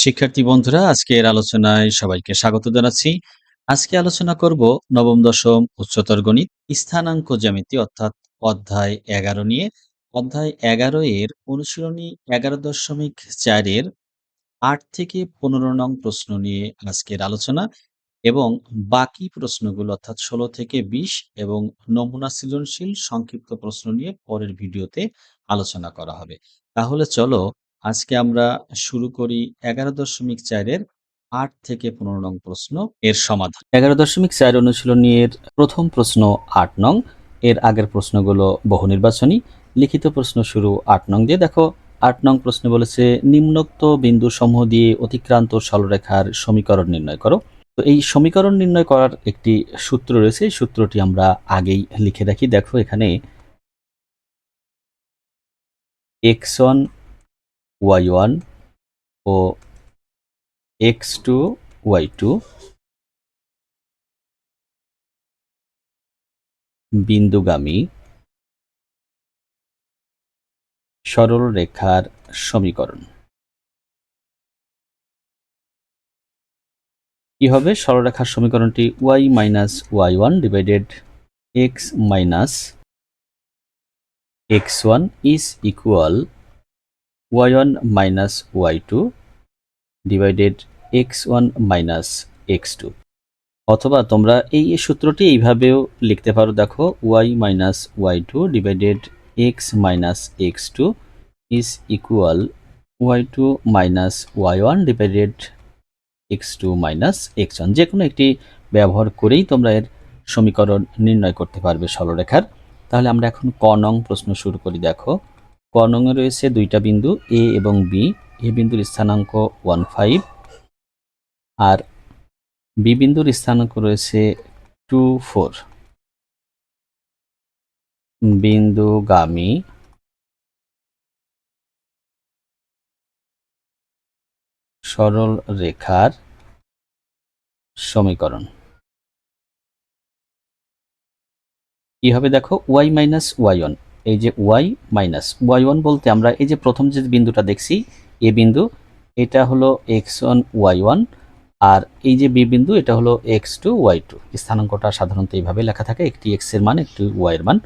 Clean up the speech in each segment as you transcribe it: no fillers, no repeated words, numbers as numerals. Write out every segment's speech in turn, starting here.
শিক্ষার্থী বন্ধুরা, আজকের আলোচনায় সবাইকে স্বাগত জানাচ্ছি। আজকে আলোচনা করব নবম দশম উচ্চতর গণিত স্থানাঙ্ক জ্যামিতি অর্থাৎ অধ্যায় 11 নিয়ে। অধ্যায় 11 এর অনুশীলনী 11.4 এর 8 থেকে 15 নং প্রশ্ন নিয়ে আজকের আলোচনা এবং বাকি প্রশ্নগুলো অর্থাৎ 16 থেকে 20 এবং নমুনা সৃজনশীল সংক্ষিপ্ত প্রশ্ন নিয়ে পরের ভিডিওতে আলোচনা করা হবে। তাহলে চলো আজকে আমরা শুরু করি 11.4 এর 8 থেকে 15 নং প্রশ্ন এর সমাধান। 11.4 অনুশীলনী এর প্রথম প্রশ্ন 8 নং। এর আগের প্রশ্নগুলো বহু নির্বাচনী। লিখিত প্রশ্ন শুরু 8 নং দিয়ে। দেখো 8 নং প্রশ্নে বলেছে নিম্নোক্ত বিন্দু সমূহ দিয়ে অতিক্রান্ত সরলরেখার সমীকরণ নির্ণয় করো। তো এই সমীকরণ নির্ণয় করার একটি সূত্র রয়েছে। এই সূত্রটি আমরা আগেই লিখে রাখি। দেখো এখানে x1 y1 ও x2 y2 বিন্দুগামী সরল রেখার সমীকরণ। কি হবে? সরলরেখার সমীকরণটি y minus y1 divided x minus x1 is equal y1 minus y2 divided x1 minus x2। অথবা তোমরা এই সূত্রটি এইভাবেও লিখতে পারো। দেখো y minus y2 divided x minus x2 is equal y2 minus y1 divided x2 minus x1। যে কোনো একটি ব্যবহার করেই তোমরা এর সমীকরণ নির্ণয় করতে পারবে সরলরেখার। তাহলে আমরা এখন ক নং প্রশ্ন শুরু করি। দেখো ক নং এ রয়েছে দুইটা বিন্দু a এবং b। এ বিন্দুর স্থানাঙ্ক 15 আর বি বিন্দুর স্থানাঙ্ক রয়েছে 24। বিন্দুগামী সরল রেখার সমীকরণ কি হবে? দেখো y মাইনাস y1, এই যে y মাইনাস y1 বলতে আমরা এই যে প্রথম যে বিন্দুটা দেখছি এ বিন্দু, এটা হলো x1 y1 আর এই যে বি বিন্দু এটা হলো x2 y2। স্থানাঙ্কটা সাধারণত এইভাবে লেখা থাকে, একটি x এর মান একটি y এর মান।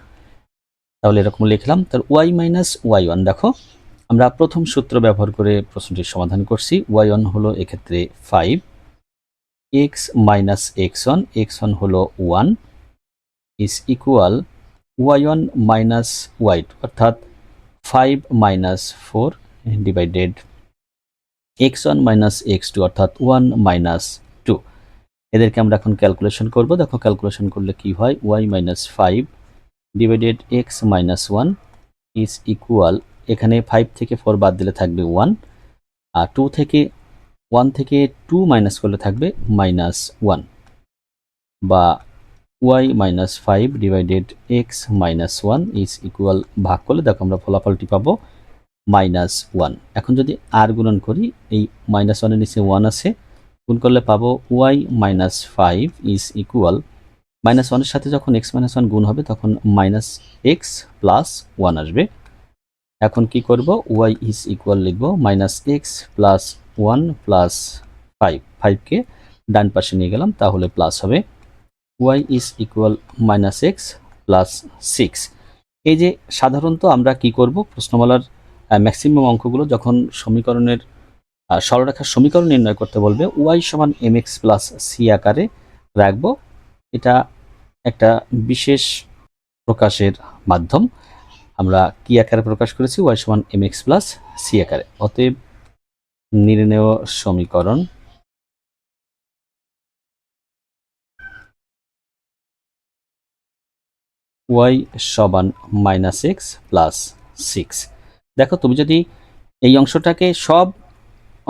তাহলে এরকম লিখলাম। তার y মাইনাস y1 দেখো আমরা প্রথম সূত্র ব্যবহার করে প্রশ্নটির সমাধান করছি। y1 হলো এক্ষেত্রে 5, x মাইনাস x1 হলো 1 is equal y1 minus y2 অর্থাৎ 5 minus 4 divided x1 minus x2 অর্থাৎ 1 মাইনাস 2। এদেরকে আমরা এখন ক্যালকুলেশন করব। দেখো ক্যালকুলেশন করলে কি হয়? y minus 5 divided x minus 1 is equal, এখানে 5 থেকে 4 বাদ দিলে থাকবে 1 আর 1 থেকে 2 মাইনাস করলে থাকবে মাইনাস 1 বা y minus 5 divided x minus 1 is equal, ভাগ করলে দেখো আমরা ফলাফলটি পাবো মাইনাস 1। এখন যদি আর গুণন করি, এই মাইনাস 1 এর নিচে 1 আছে, গুণ করলে পাবো y minus 5 is equal, minus 1 এর সাথে যখন x মাইনাস 1 গুণ হবে তখন মাইনাস x প্লাস 1 আসবে। এখন কি করব? y ইজ ইকুয়াল লিখব মাইনাস x প্লাস 1 প্লাস 5, 5কে ডান পাশে নিয়ে গেলাম তাহলে প্লাস হবে y is equal minus x plus 6। এই যে সাধারণত আমরা কি করব, প্রশ্নমালার ম্যাক্সিমাম অঙ্কগুলো যখন সমীকরণের সরলরেখার সমীকরণ নির্ণয় করতে বলবে y সমান mx প্লাস c আকারে রাখবো। এটা একটা বিশেষ প্রকাশের মাধ্যম। আমরা কি আকারে প্রকাশ করেছি? y সমান mx প্লাস c আকারে। অতএব নির্ণেয় সমীকরণ y সমান মাইনাস এক্স প্লাস 6। দেখো তুমি যদি এই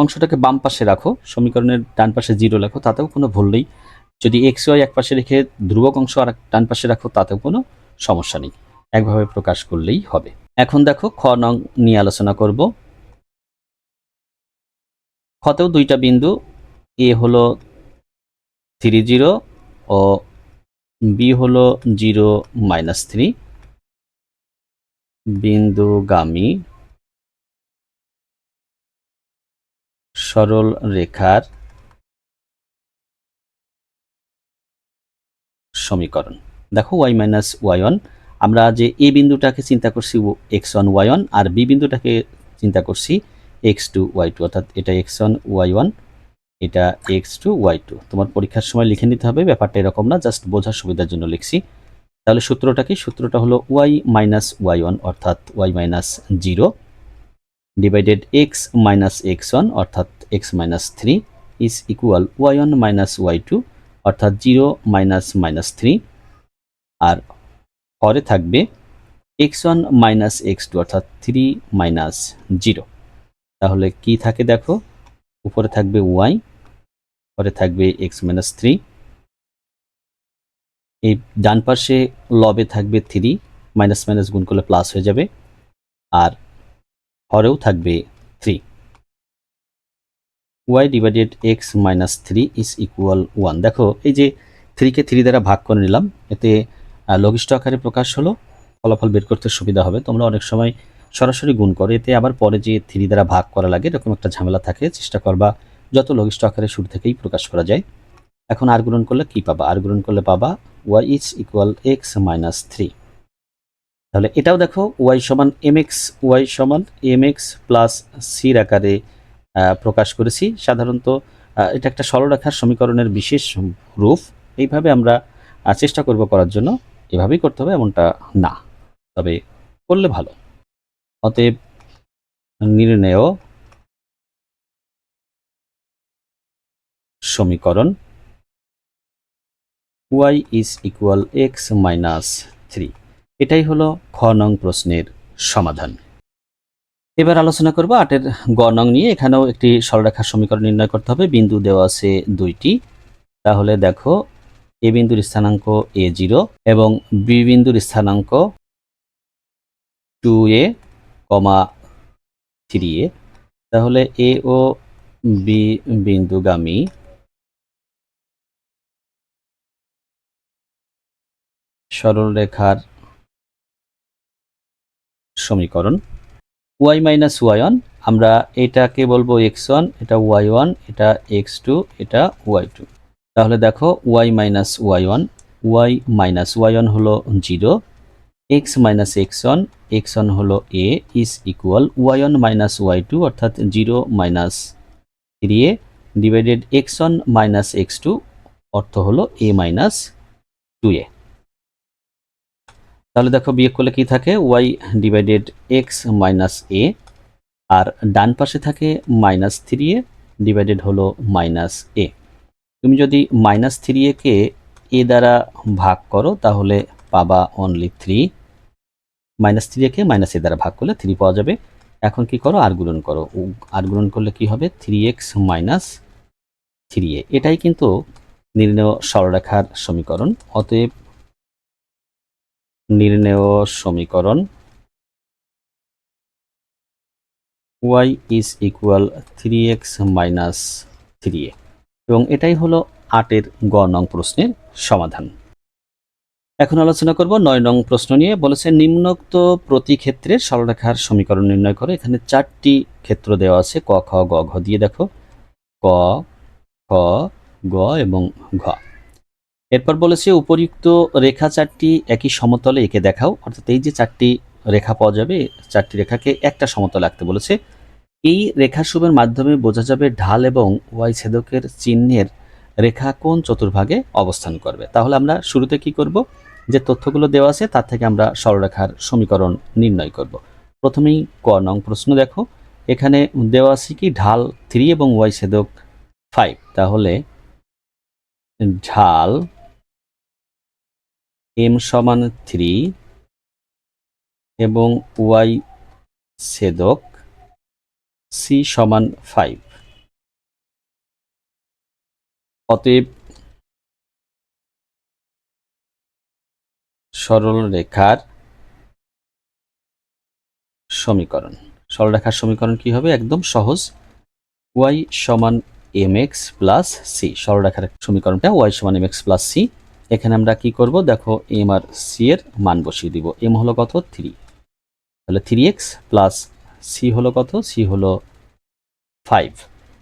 অংশটাকে বাম পাশে রাখো, সমীকরণের ডান পাশে 0 লেখো, তাতেও কোনো ভুল নেই। যদি এক্স ওয়াই এক পাশে রেখে ধ্রুবক অংশ আর ডান পাশে রাখো, তাতেও কোনো সমস্যা নেই, একভাবে প্রকাশ করলেই হবে। এখন দেখো খ নং নিয়ে আলোচনা করব। খতেও দুইটা বিন্দু এ হলো 3 0 ও বি হলো 0 মাইনাস 3। বিন্দুগামী সরল রেখার সমীকরণ। দেখো ওয়াই মাইনাস ওয়াই ওয়ান, আমরা যে এ বিন্দুটাকে চিন্তা করছি এক্স ওয়ান ওয়াই ওয়ান, আর বি বিন্দুটাকে চিন্তা করছি এক্স টু ওয়াই টু, অর্থাৎ এটা এক্স ওয়ান ওয়াই ওয়ান, এটা এক্স টু ওয়াই টু। তোমার পরীক্ষার সময় লিখে নিতে হবে, ব্যাপারটা এরকম না, জাস্ট বোঝার সুবিধার জন্য লিখছি। তাহলে সূত্রটা কি? সূত্রটা হলো ওয়াই মাইনাস ওয়াই ওয়ান অর্থাৎ y minus zero divided x minus x one অর্থাৎ x minus three is equal y one minus y two অর্থাৎ জিরো মাইনাস মাইনাস থ্রি, আর পরে থাকবে x one minus x two অর্থাৎ three minus zero. তাহলে কি থাকে দেখো, উপরে থাকবে ওয়াই, পরে থাকবে এক্স মাইনাস থ্রি, এই ডান পাশে লবে থাকবে থ্রি, মাইনাস মাইনাস গুণ করলে প্লাস হয়ে যাবে, আর হরেও থাকবে three. Y divided x minus three is equal one. দেখো এই যে থ্রিকে থ্রি দ্বারা ভাগ করে নিলাম, এতে লঘিষ্ঠ আকারে প্রকাশ হলো, ফলাফল বের করতে সুবিধা হবে। তোমরা অনেক সময় সরাসরি গুণ করো, এতে আবার পরে যে থ্রি দ্বারা ভাগ করা লাগে এরকম একটা ঝামেলা থাকে, চেষ্টা করবা যত লঘিষ্ঠ আকারে শুরু থেকেই প্রকাশ করা যায়। এখন আর গুণন করলে কি পাবা? আর গুণন করলে পাবা y is equal x minus three. তাহলে এটাও দেখো ওয়াই সমান এম এক্স, ওয়াই সমান এম এক্স প্লাস সির আকারে প্রকাশ করেছি। সাধারণত এটা একটা সরলরেখার সমীকরণের বিশেষ রূপ। এইভাবে আমরা চেষ্টা করব করার জন্য, এভাবেই করতে হবে এমনটা না, তবে করলে ভালো। অতএব নির্ণেয় সমীকরণ y is equal x minus three, এটাই হলো খ নং প্রশ্নের সমাধান। এবার আলোচনা করব 8-এর গ নং নিয়ে। এখানেও একটি সরলরেখার সমীকরণ নির্ণয় করতে হবে। বিন্দু দেওয়া আছে দুইটি। তাহলে দেখো এ বিন্দুর স্থানাঙ্ক এ জিরো এবং বি বিন্দুর স্থানাঙ্ক 2a, 3a। তাহলে এ ও বি বিন্দুগামী সরলরেখার সমীকরণ ওয়াই মাইনাস ওয়াই ওয়ান, আমরা এটাকে বলবো এক্স ওয়ান, এটা ওয়াই ওয়ান, এটা এক্স টু, এটা ওয়াই টু। তাহলে দেখো y minus y one, y minus y one হলো zero, x minus x one হলো a is equal y one minus y two অর্থাৎ zero minus three a divided x one minus x two অর্থ হলো এ minus two এ। তাহলে দেখো বিয়োগ করলে কি থাকে? ওয়াই ডিভাইডেড এক্স মাইনাস এ, আর ডান পাশে থাকে মাইনাস থ্রি এ ডিভাইডেড হলো মাইনাস এ। তুমি যদি মাইনাস থ্রি এ কে এ দ্বারা ভাগ করো তাহলে পাবা অনলি থ্রি। মাইনাস থ্রি একে মাইনাস এ দ্বারা ভাগ করলে থ্রি পাওয়া যাবে। এখন কি করো? আর গুণন করো। আর গুণন করলে কি হবে? Three x minus three a. এটাই কিন্তু নির্ণেয় সরলরেখার সমীকরণ। অতএব নির্ণেয় সমীকরণ y is equal three x minus three a, এবং এটাই হলো 8-এর গ নং প্রশ্নের সমাধান। এখন আলোচনা করব 9 নং প্রশ্ন নিয়ে। বলেছে নিম্নোক্ত প্রতি ক্ষেত্রের সরলরেখার সমীকরণ নির্ণয় করে। এখানে 4টি ক্ষেত্র দেওয়া আছে, ক খ গ ঘ দিয়ে দেখো, ক খ গ এবং ঘ। এরপর বলেছে উপরিউক্ত রেখা 4টি একই সমতলে এঁকে দেখাও। অর্থাৎ এই যে 4টি রেখা পাওয়া যাবে, 4টি রেখাকে একটা সমতলে আঁকতে বলেছে। এই রেখাসমূহের মাধ্যমে বোঝা যাবে ঢাল এবং ওয়াই ছেদকের চিহ্নের রেখা কোন চতুর্ভাগে অবস্থান করবে। তাহলে আমরা শুরুতে কি করব? যে তথ্যগুলো দেওয়া আছে তার থেকে আমরা সরলরেখার সমীকরণ নির্ণয় করব। প্রথমেই ক নং প্রশ্ন দেখো, এখানে দেওয়া আছে কি ঢাল 3 এবং ওয়াই ছেদক 5। তাহলে ঢাল m সমান 3 এবং ওয়াই ছেদক c সমান 5। অতএব সরলরেখার সমীকরণ, সরলরেখার সমীকরণ কি হবে? একদম সহজ, y সমান mx প্লাস c। সরলরেখার সমীকরণটা y সমান mx প্লাস c। এখানে আমরা কি করব? দেখো m আর c এর মান বসিয়ে দিব। m হলো কত? 3, তাহলে 3x প্লাস c হলো কত? c হলো 5।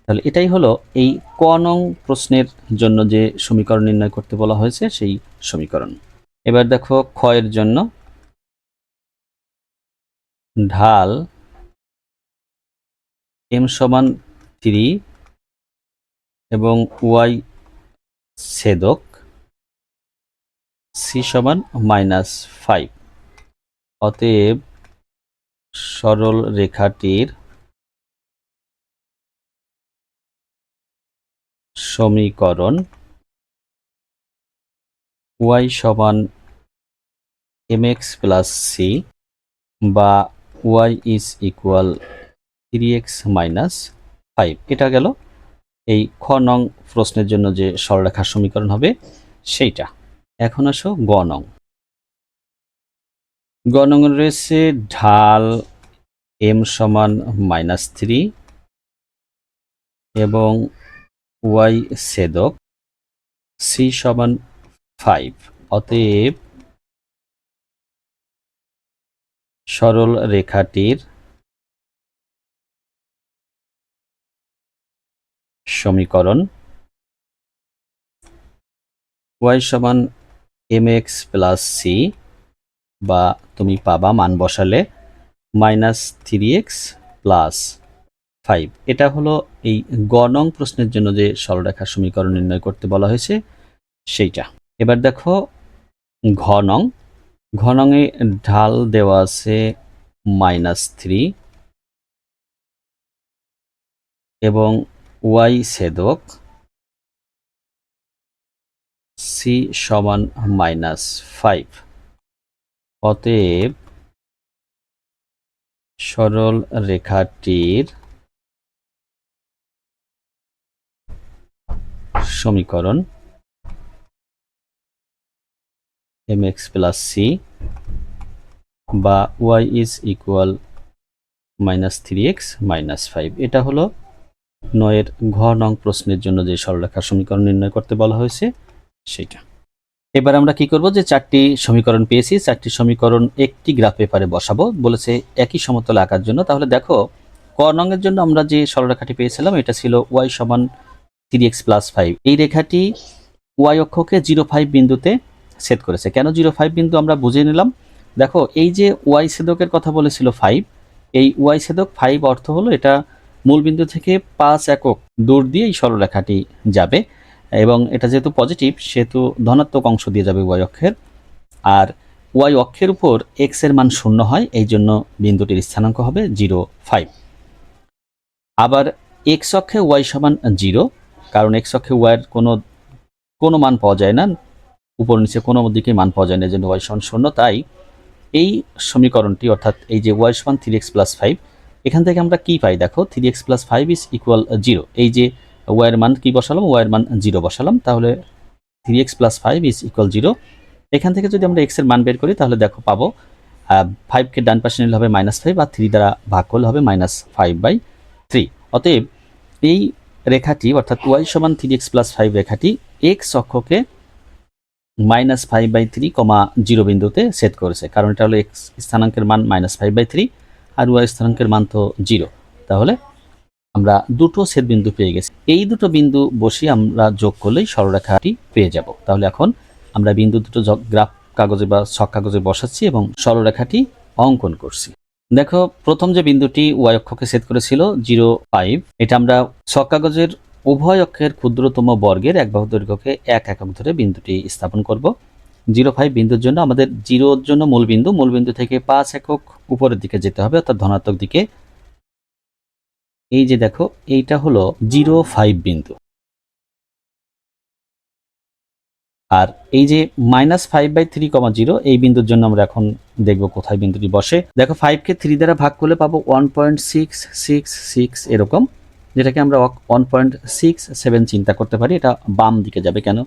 তাহলে এটাই হলো এই ক নং প্রশ্নের জন্য যে সমীকরণ নির্ণয় করতে বলা হয়েছে সেই সমীকরণ। এবার দেখো খ এর জন্য ঢাল m সমান 3 এবং y ছেদক c সমান -5। অতএব সরল রেখাটির সমীকরণ y সমান mx প্লাস c বা y is equal 3x minus 5। এটা গেল এই খ নং প্রশ্নের জন্য যে সরলরেখার সমীকরণ হবে সেইটা। এখন আসো গ নং। গ নং রয়েছে ঢাল m সমান -3 এবং y ছেদক c সমান 5। অতএব সরল রেখাটির সমীকরণ y সমান mx প্লাস c বা তুমি পাবা মান বসালে -3x প্লাস 5। এটা হলো এই গ নং প্রশ্নের জন্য যে সরলরেখার সমীকরণ নির্ণয় করতে বলা হয়েছে সেইটা। এবার দেখো ঘ নং। ঘ নংয়ে ঢাল দেওয়া আছে -3 এবং y ছেদক c সমান -5। অতএব সরল রেখাটির সমীকরণ mx প্লাস c বা y is equal -3x minus 5। এটা হলো 9 এর ঘ নং প্রশ্নের জন্য যে সরলরেখার সমীকরণ নির্ণয় করতে বলা হয়েছে সেটা। এবার আমরা কি করব, যে চারটি সমীকরণ পেয়েছি, চারটি সমীকরণ একটি গ্রাফ পেপারে বসাবো বলেছে একই সমতলে আঁকার জন্য। তাহলে দেখো ক নং এর জন্য আমরা যে সরলরেখাটি পেয়েছিলাম এটা ছিল y সমান 3x প্লাস 5। এই রেখাটি y অক্ষকে 0,5 বিন্দুতে ছেদ করেছে। কেন 0,5 বিন্দু আমরা বুঝে নিলাম। দেখো এই যে y ছেদকের কথা বলেছিল 5, এই y ছেদক 5 অর্থ হলো এটা মূল বিন্দু থেকে 5 একক দূর দিয়ে এই সরলরেখাটি যাবে এবং এটা যেহেতু পজিটিভ সেহেতু ধনাত্মক অংশ দিয়ে যাবে y অক্ষের। আর y অক্ষের উপর x এর মান 0 হয়, এই জন্য বিন্দুটির স্থানাঙ্ক হবে 0,5। আবার x অক্ষে y সমান 0, কারণ x অক্ষে y এর কোনো মান পাওয়া যায় না, উপর নিচে কোনো দিকে মান পাওয়া যায় না, এই জন্য y সমান 0। তাই এই সমীকরণটি অর্থাৎ এই যে y সমান 3x প্লাস 5, এখান থেকে আমরা কি পাই দেখো 3x প্লাস 5 ইজ ইকুয়াল 0। এই যে y এর মান কি বসালাম, y এর মান 0 বসালাম, তাহলে 3x প্লাস 5 ইজ ইকুয়াল 0। এখান থেকে যদি আমরা x এর মান বের করি তাহলে দেখো পাবো 5কে ডান পাশে নিলে হবে -5 আর 3 দ্বারা ভাগ করলে হবে -5/3। অতএব এই রেখাটি অর্থাৎ y সমান 3x প্লাস 5 রেখাটি x অক্ষকে -5/3, 0 বিন্দুতে ছেদ করেছে, কারণ এটা হলো x স্থানাঙ্কের মান -5/3 আর y স্থানাঙ্কের মান তো 0। তাহলে আমরা দুটো ছেদ বিন্দু পেয়ে গেছি। এই দুটো বিন্দু বসিয়ে আমরা যোগ করলেই সরলরেখাটি পেয়ে যাব। তাহলে এখন আমরা বিন্দু দুটো গ্রাফ কাগজে বা ছক কাগজে বসাচ্ছি এবং সরলরেখাটি অঙ্কন করছি। দেখো প্রথম যে বিন্দুটি y অক্ষকে ছেদ করেছিল 0,5, এটা আমরা ছক কাগজের উভয় অক্ষের ক্ষুদ্রতম বর্গের এক বাহু দৈর্ঘ্যকে 1 একক ধরে বিন্দুটি স্থাপন করব। 0,5 বিন্দুর জন্য আমাদের 0 জন্য মূল বিন্দু থেকে 5 একক উপরের দিকে যেতে হবে, অর্থাৎ ধনাত্মক দিকে। এই যে দেখো এইটা হলো 0,5 বিন্দু, আর এই যে -5/3, 0 এই বিন্দুর জন্য আমরা এখন দেখব কোথায় বিন্দুটি বসে। দেখো 5কে 3 দ্বারা ভাগ করলে পাবো 1.666 এরকম, যেটাকে আমরা 1.67 চিন্তা করতে পারি। এটা বাম দিকে যাবে, কেন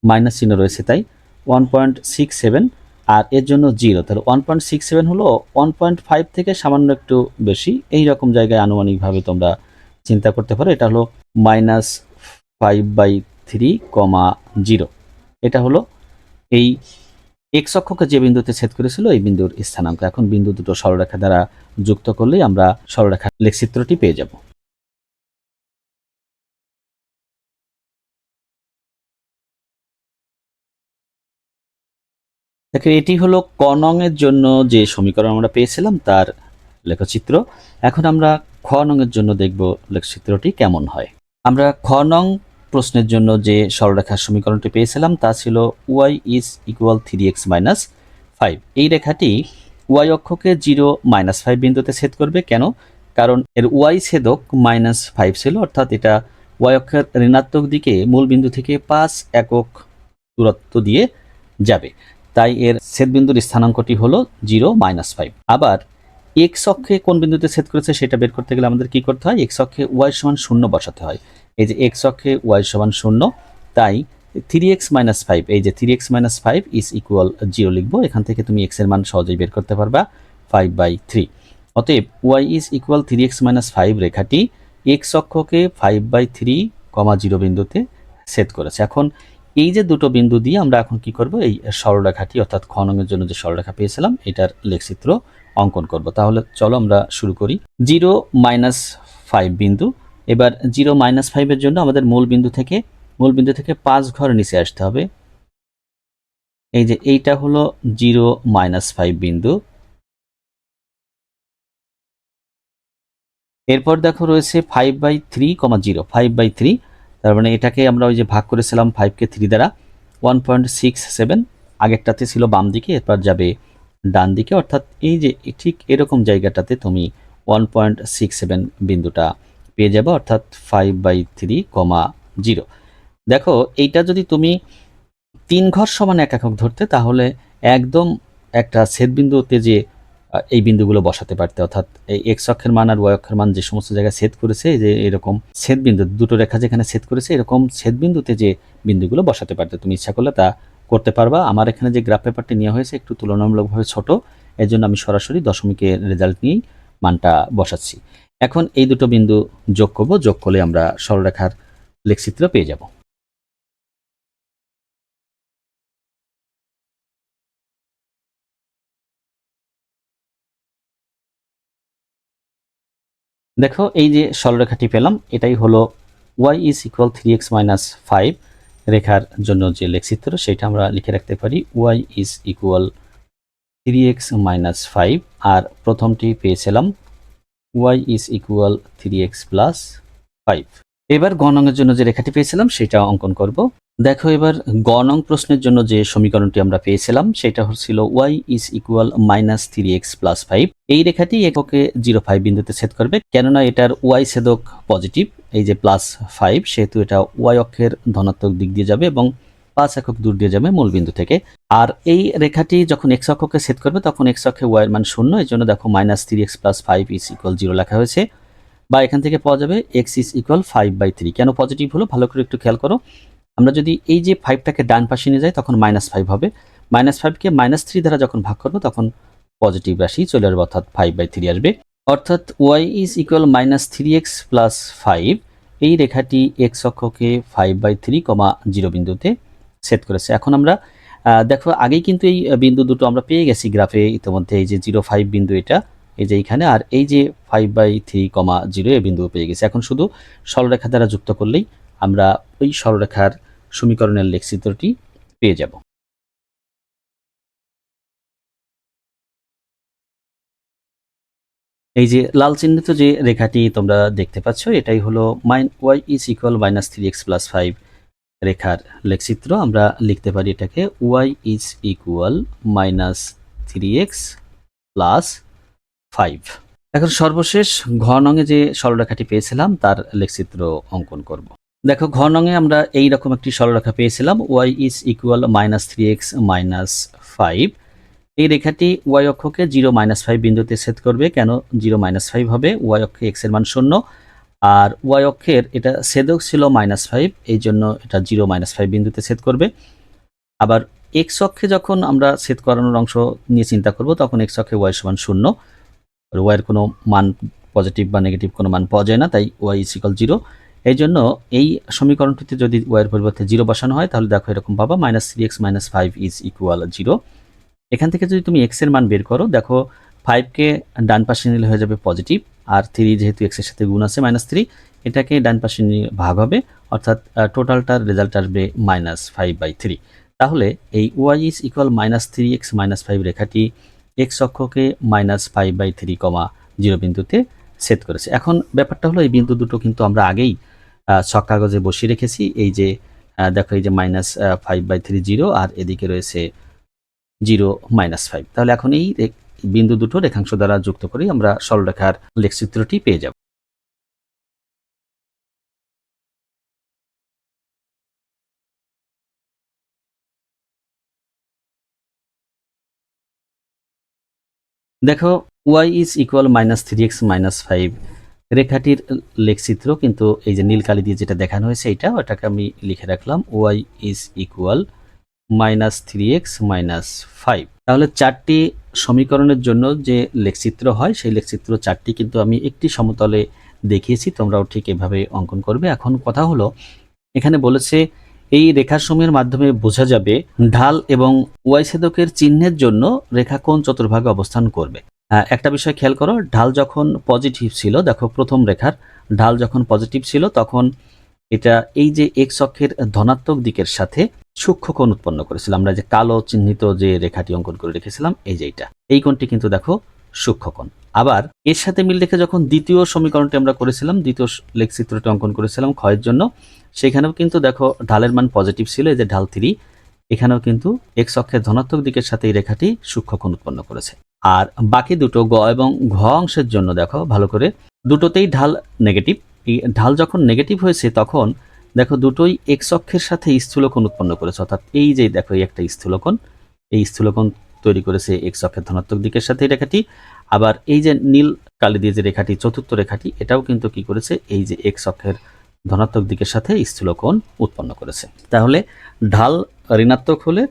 মাইনাস চিহ্ন রয়েছে তাই 1.67, আর এর জন্য 0, তাহলে 1.67 হলো 1.5 থেকে সামান্য একটু বেশি, এই রকম জায়গায় আনুমানিকভাবে তোমরা চিন্তা করতে পারো। এটা হলো -5/3, 0। এটা হলো এই x অক্ষকে যে বিন্দুতে ছেদ করেছিল এই বিন্দুর স্থানাঙ্ক। এখন বিন্দু দুটো সরলরেখা দ্বারা যুক্ত করলেই আমরা সরলরেখার লেখচিত্রটি পেয়ে যাব। দেখো এটি হলো ক নং এর জন্য যে সমীকরণ আমরা পেয়েছিলাম তার লেখচিত্র। এখন আমরা খ নং এর জন্য দেখব লেখচিত্রটি কেমন হয়। আমরা খ নং প্রশ্নের জন্য যে সরলরেখার সমীকরণটি পেয়েছিলাম তা ছিল y is equal 3x minus 5। এই রেখাটি y অক্ষকে 0 মাইনাস 5 বিন্দুতে ছেদ করবে। কেন? কারণ এর y ছেদক -5 ছিল, অর্থাৎ এটা y অক্ষের ঋণাত্মক দিকে মূল বিন্দু থেকে 5 একক দূরত্ব দিয়ে যাবে, তাই এর ছেদবিন্দুর স্থানাঙ্কটি হলো 0 - 5। আবার এক্স অক্ষে কোন বিন্দুতে ছেদ করেছে সেটা বের করতে গেলে আমাদের কি করতে হয়? এক্স অক্ষে y সমান 0 বসাতে হয়। এই যে এক্স অক্ষে y সমান 0, তাই 3x - 5, এই যে 3x - 5 ইজ ইকুয়াল 0 লিখবো। এখান থেকে তুমি x এর মান সহজেই বের করতে পারবা 5/3। অতএব y ইজ ইকুয়াল 3x - 5 রেখাটি x অক্ষকে 5/3, 0 বিন্দুতে ছেদ করেছে। এখন এই যে দুটো বিন্দু দিয়ে আমরা এখন কি করব? এই সরলরেখাটি অর্থাৎ খ নং এর জন্য যে সরলরেখা পেয়েছিলাম এটার লেখচিত্র অঙ্কন করব। তাহলে চলো আমরা শুরু করি। 0 - 5 বিন্দু। এবার 0 - 5 এর জন্য আমাদের মূল বিন্দু থেকে 5 ঘর নিচে আসতে হবে। এই যে এইটা হলো 0 - 5 বিন্দু। এরপর দেখো রয়েছে 5/3, 0, 5/3, তার মানে এটাকে আমরা ওই যে ভাগ করেছিলাম 5 কে 3 দ্বারা, 1.67। আগেরটাতে ছিল বাম দিকে, এরপর যাবে ডান দিকে, অর্থাৎ এই যে ঠিক এরকম জায়গাটাতে তুমি 1.67 বিন্দুটা পেয়ে যাবে, অর্থাৎ 5/3, 0। দেখো এইটা যদি তুমি 3 ঘর সমান এক একক ধরতে, তাহলে একদম একটা ছেদবিন্দুতে যে এই বিন্দুগুলো বসাতে পারতে, অর্থাৎ এই এক্স অক্ষের মান আর ওয়াই অক্ষের মান যে সমস্ত জায়গায় ছেদ করেছে, যে এরকম ছেদবিন্দু দুটো রেখা যেখানে ছেদ করেছে এরকম ছেদবিন্দুতে যে বিন্দুগুলো বসাতে পারতে, তুমি ইচ্ছা করলে তা করতে পারবা। আমার এখানে যে গ্রাফ পেপারটি নেওয়া হয়েছে একটু তুলনামূলকভাবে ছোট, এর জন্য আমি সরাসরি দশমিকের রেজাল্ট নিয়েই মানটা বসাচ্ছি। এখন এই দুটো বিন্দু যোগ করব, যোগ করলে আমরা সরলরেখার লেখচিত্র পেয়ে যাব। দেখো এই যে সরলরেখাটি পেলাম, এটাই হলো y ইজ ইকুয়াল 3x - 5 রেখার জন্য যে লেখচিত্র, সেটা আমরা লিখে রাখতে পারি y ইজ ইকুয়াল 3x - 5। আর প্রথমটি পেয়েছিলাম y ইজ ইকুয়াল 3x + 5। এবার গ নং এর জন্য যে রেখাটি পেয়েছিলাম সেটা অঙ্কন করব। দেখো এবার গ নং প্রশ্নের জন্য যে সমীকরণটি আমরা পেয়েছিলাম সেটা হচ্ছিল y ইজ ইকুয়াল -3x + 5। এই রেখাটি এককে 0.5 বিন্দুতে ছেদ করবে, কেননা এটার y ছেদক পজিটিভ, এই যে +5, সেহেতু এটা y অক্ষের ধনাত্মক দিক দিয়ে যাবে এবং 5 একক দূর দিয়ে যাবে মূল বিন্দু থেকে। আর এই রেখাটি যখন x অক্ষকে ছেদ করবে তখন x অক্ষে y এর মান 0, এই জন্য দেখো -3x + 5 ইজ ইকুয়াল 0 লেখা হয়েছে। বা এখান থেকে পাওয়া যাবে x ইজ ইকুয়াল 5/3। কেন পজিটিভ হলো ভালো করে একটু খেয়াল করো। আমরা যদি এই যে 5টাকে ডান পাশে নিয়ে যাই তখন -5 হবে। -5কে -3 দ্বারা যখন ভাগ করব তখন পজিটিভ রাশি চলে আসবে, অর্থাৎ 5/3 আসবে। অর্থাৎ y ইজ ইকুয়াল -3x + 5। এই রেখাটি x অক্ষকে 5/3, 0 বিন্দুতে ছেদ করেছে। এখন আমরা দেখো আগেই কিন্তু এই বিন্দু দুটো আমরা পেয়ে গেছি গ্রাফে ইতিমধ্যে, এই যে 0.5 বিন্দু এটা, এই যে এইখানে, আর এই যে 5/3, 0 এই বিন্দু পেয়ে গেছি। এখন শুধু সরলরেখা দ্বারা যুক্ত করলেই আমরা ওই সরলরেখার সমীকরণের লেখচিত্রটি পেয়ে যাব। এই যে লাল চিহ্নিত যে রেখাটি তোমরা দেখতে পাচ্ছ এটাই হলো y ইজ ইকুয়াল -3x + 5 রেখার লেখচিত্র। আমরা লিখতে পারি এটাকে y ইজ ইকুয়াল -3x + 5। এখন সর্বশেষ ঘ নঙে যে সরলরেখাটি পেয়েছিলাম তার লেখচিত্র অঙ্কন করব। দেখো ঘ নঙে আমরা এই রকম একটি সরলরেখা পেয়েছিলাম y ইজ ইকুয়াল -3x - 5। এই রেখাটি y অক্ষকে 0 - 5 বিন্দুতে ছেদ করবে। কেন 0 - 5 হবে? y অক্ষে x এর মান 0, আর y অক্ষের এটা ছেদক ছিল -5, এই জন্য এটা 0 - 5 বিন্দুতে ছেদ করবে। আবার x অক্ষে যখন আমরা ছেদ করানোর অংশ নিয়ে চিন্তা করব তখন x অক্ষে y সমান 0, আর y এর কোনো মান পজিটিভ বা নেগেটিভ কোনো মান পাওয়া যায় না, তাই y ইজ ইকুয়াল 0। এই জন্য এই সমীকরণটিতে যদি y এর পরিবর্তে 0 বসানো হয় তাহলে দেখো এরকম পাবা -3x - 5 ইজ ইকুয়াল 0। এখান থেকে যদি তুমি x এর মান বের করো, দেখো 5কে ডান পাশে নিলে হয়ে যাবে পজিটিভ, আর 3 যেহেতু x এর সাথে গুণ আছে -3, এটাকে ডান পাশে নিয়ে ভাগ হবে, অর্থাৎ টোটালটার রেজাল্ট আসবে -5/3। তাহলে এই ওয়াই ইজ ইকুয়াল -3x - 5 রেখাটি এক্স অক্ষকে -5/3, 0 বিন্দুতে সেট করেছে। এখন ব্যাপারটা হলো এই বিন্দু দুটো কিন্তু আমরা আগেই ছক কাগজে বসিয়ে রেখেছি। এই যে দেখো এই যে -5/3 0 আর এদিকে রয়েছে 0 -5। তাহলে এখন এই বিন্দু দুটো রেখাংশ দ্বারা যুক্ত করেই আমরা সরলরেখার লেখচিত্রটি পেয়ে যাব। দেখো y ইজ ইকুয়াল -3x - 5 রেখাটির লেখচিত্র কিন্তু এই যে নীল কালি দিয়ে যেটা দেখানো হয়েছে ওটাকে আমি লিখে রাখলাম y ইজ ইকুয়াল -3x - 5। তাহলে চারটি সমীকরণের জন্য যে লেখচিত্র হয় সেই লেখচিত্র চারটি কিন্তু আমি একটি সমতলে দেখিয়েছি, তোমরাও ঠিক এভাবে অঙ্কন করবে। এখন কথা হলো এখানে বলেছে এই রেখাসমূহের মাধ্যমে বোঝা যাবে ঢাল এবং ওয়াই ছেদকের চিহ্নের জন্য রেখা কোন চতুর্ভাগে অবস্থান করবে। একটা বিষয় খেয়াল করো, ঢাল যখন পজিটিভ ছিল, দেখো প্রথম রেখার ঢাল যখন পজিটিভ ছিল তখন এটা এই যে এক্স অক্ষের ধনাত্মক দিকের সাথে সূক্ষ্ম কোণ উৎপন্ন করেছিল। আমরা যে কালো চিহ্নিত যে রেখাটি অঙ্কন করে রেখেছিলাম এই যে এই কোণটি কিন্তু দেখো সূক্ষ্ম কোণ। আবার এর সাথে মিল রেখে যখন দ্বিতীয় সমীকরণটি আমরা করেছিলাম, দ্বিতীয় লেখচিত্রটি অঙ্কন করেছিলাম ক্ষয়ের জন্য, সেখানেও কিন্তু দেখো ঢালের মান পজিটিভ ছিল, এই যে ঢাল 3, এখানেও কিন্তু এক্স অক্ষের ধনাত্মক দিকের সাথে এই রেখাটি সূক্ষ্ম কোণ উৎপন্ন করেছে। আর বাকি দুটো গ এবং ঘ অংশের জন্য দেখো ভালো করে, দুটোতেই ঢাল নেগেটিভ। এই ঢাল যখন নেগেটিভ হয়েছে তখন দেখো দুটোই এক্স অক্ষের সাথে স্থূলকোণ উৎপন্ন করেছে, অর্থাৎ এই যে দেখো এই একটা স্থূলকোণ, এই স্থূলকোণ তৈরি করেছে এক্স অক্ষের ধনাত্মক দিকের সাথে এই রেখাটি। আবার এই যে নীল কালি দিয়ে যে রেখাটি চতুর্থ রেখাটি, এটাও কিন্তু কি করেছে, এই যে এক্স অক্ষের ধনাত্মক দিকের সাথে স্থূলকোণ উৎপন্ন করেছে। তাহলে ঢাল ঋণাত্মক হলে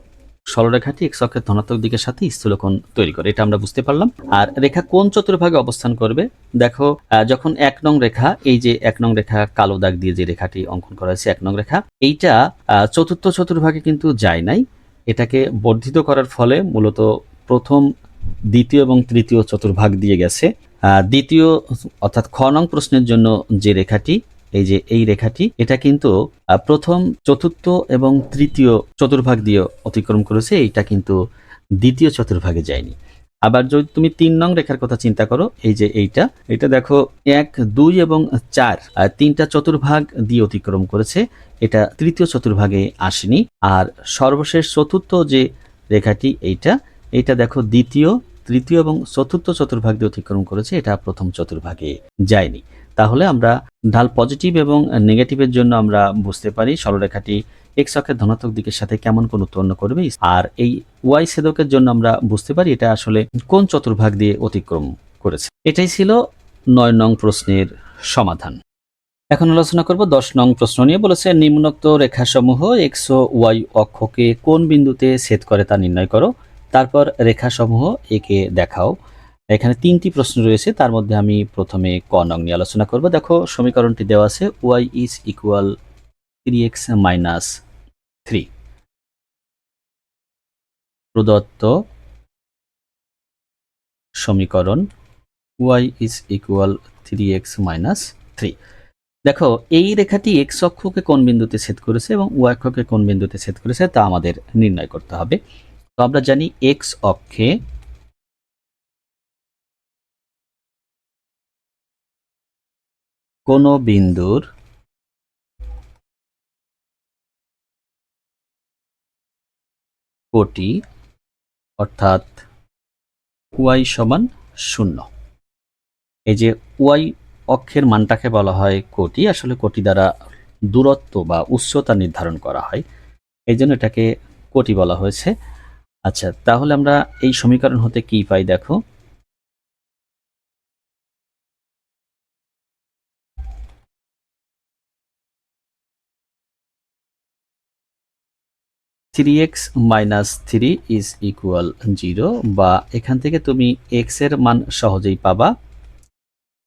সরলরেখাটি এক্স অক্ষের ধনাত্মক দিকের সাথে স্থূলকোণ তৈরি করে, এটা আমরা বুঝতে পারলাম। আর রেখা কোন চতুর্ভাগে অবস্থান করবে, দেখো যখন 1 নং রেখা, এই যে 1 নং রেখা কালো দাগ দিয়ে যে রেখাটি অঙ্কন করা হয়েছে 1 নং রেখা, এইটা চতুর্থ চতুর্ভাগে কিন্তু যায় নাই। এটাকে বর্ধিত করার ফলে মূলত প্রথম, দ্বিতীয় এবং তৃতীয় চতুর্ভাগ দিয়ে গেছে। দ্বিতীয় অর্থাৎ খ নং প্রশ্নের জন্য যে রেখাটি, এই যে এই রেখাটি, এটা কিন্তু প্রথম, চতুর্থ এবং তৃতীয় চতুর্ভাগ দিয়ে অতিক্রম করেছে, এইটা কিন্তু দ্বিতীয় চতুর্ভাগে যায়নি। আবার যদি তুমি 3 নং রেখার কথা চিন্তা করো, এই যে এটা দেখো 1, 2 এবং 4 তিনটা চতুর্ভাগ দিয়ে অতিক্রম করেছে, এটা তৃতীয় চতুর্ভাগে আসেনি। আর সর্বশেষ চতুর্থ যে রেখাটি এইটা দেখো দ্বিতীয়, তৃতীয় এবং চতুর্থ চতুর্ভাগ দিয়ে অতিক্রম করেছে, এটা প্রথম চতুর্ভাগে যায়নি। তাহলে আমরা ঢাল পজিটিভ এবং নেগেটিভের জন্য আমরা বুঝতে পারি সরলরেখাটি এক্স অক্ষের ধনাত্মক দিকের সাথে কেমন কোণ উৎপন্ন করবে। আর এই ওয়াই ছেদকের জন্য আমরা বুঝতে পারি এটা আসলে কোন চতুর্ভাগ দিয়ে অতিক্রম করেছে। এটাই ছিল 9 নং প্রশ্নের সমাধান। এখন আলোচনা করব 10 নং প্রশ্ন নিয়ে। বলেছে নিম্নোক্ত রেখাসমূহ এক্স ও ওয়াই অক্ষকে কোন বিন্দুতে ছেদ করে তা নির্ণয় করো, তারপর রেখাসমূহ একে দেখাও। এখানে 3টি প্রশ্ন রয়েছে, তার মধ্যে আমি প্রথমে ক নং নিয়ে আলোচনা করব। দেখো সমীকরণটি দেওয়া আছে y ইজ ইকুয়াল 3x - 3। প্রদত্ত সমীকরণ y ইজ ইকুয়াল 3x - 3। দেখো এই রেখাটি এক্স অক্ষকে কোন বিন্দুতে ছেদ করেছে এবং ওয়াই অক্ষকে কোন বিন্দুতে ছেদ করেছে তা আমাদের নির্ণয় করতে হবে। তো আমরা জানি এক্স অক্ষে কোন বিন্দুর কোটি অর্থাৎ ওয়াই সমান 0। এই যে ওয়াই অক্ষের মানটাকে বলা হয় কোটি, আসলে কোটি দ্বারা দূরত্ব বা উচ্চতা নির্ধারণ করা হয়, এই জন্য এটাকে কোটি বলা হয়েছে। আচ্ছা, তাহলে আমরা এই সমীকরণ হতে কি পাই, দেখো 3x - 3 ইজ ইকুয়াল 0, বা এখান থেকে তুমি x এর মান সহজেই পাবা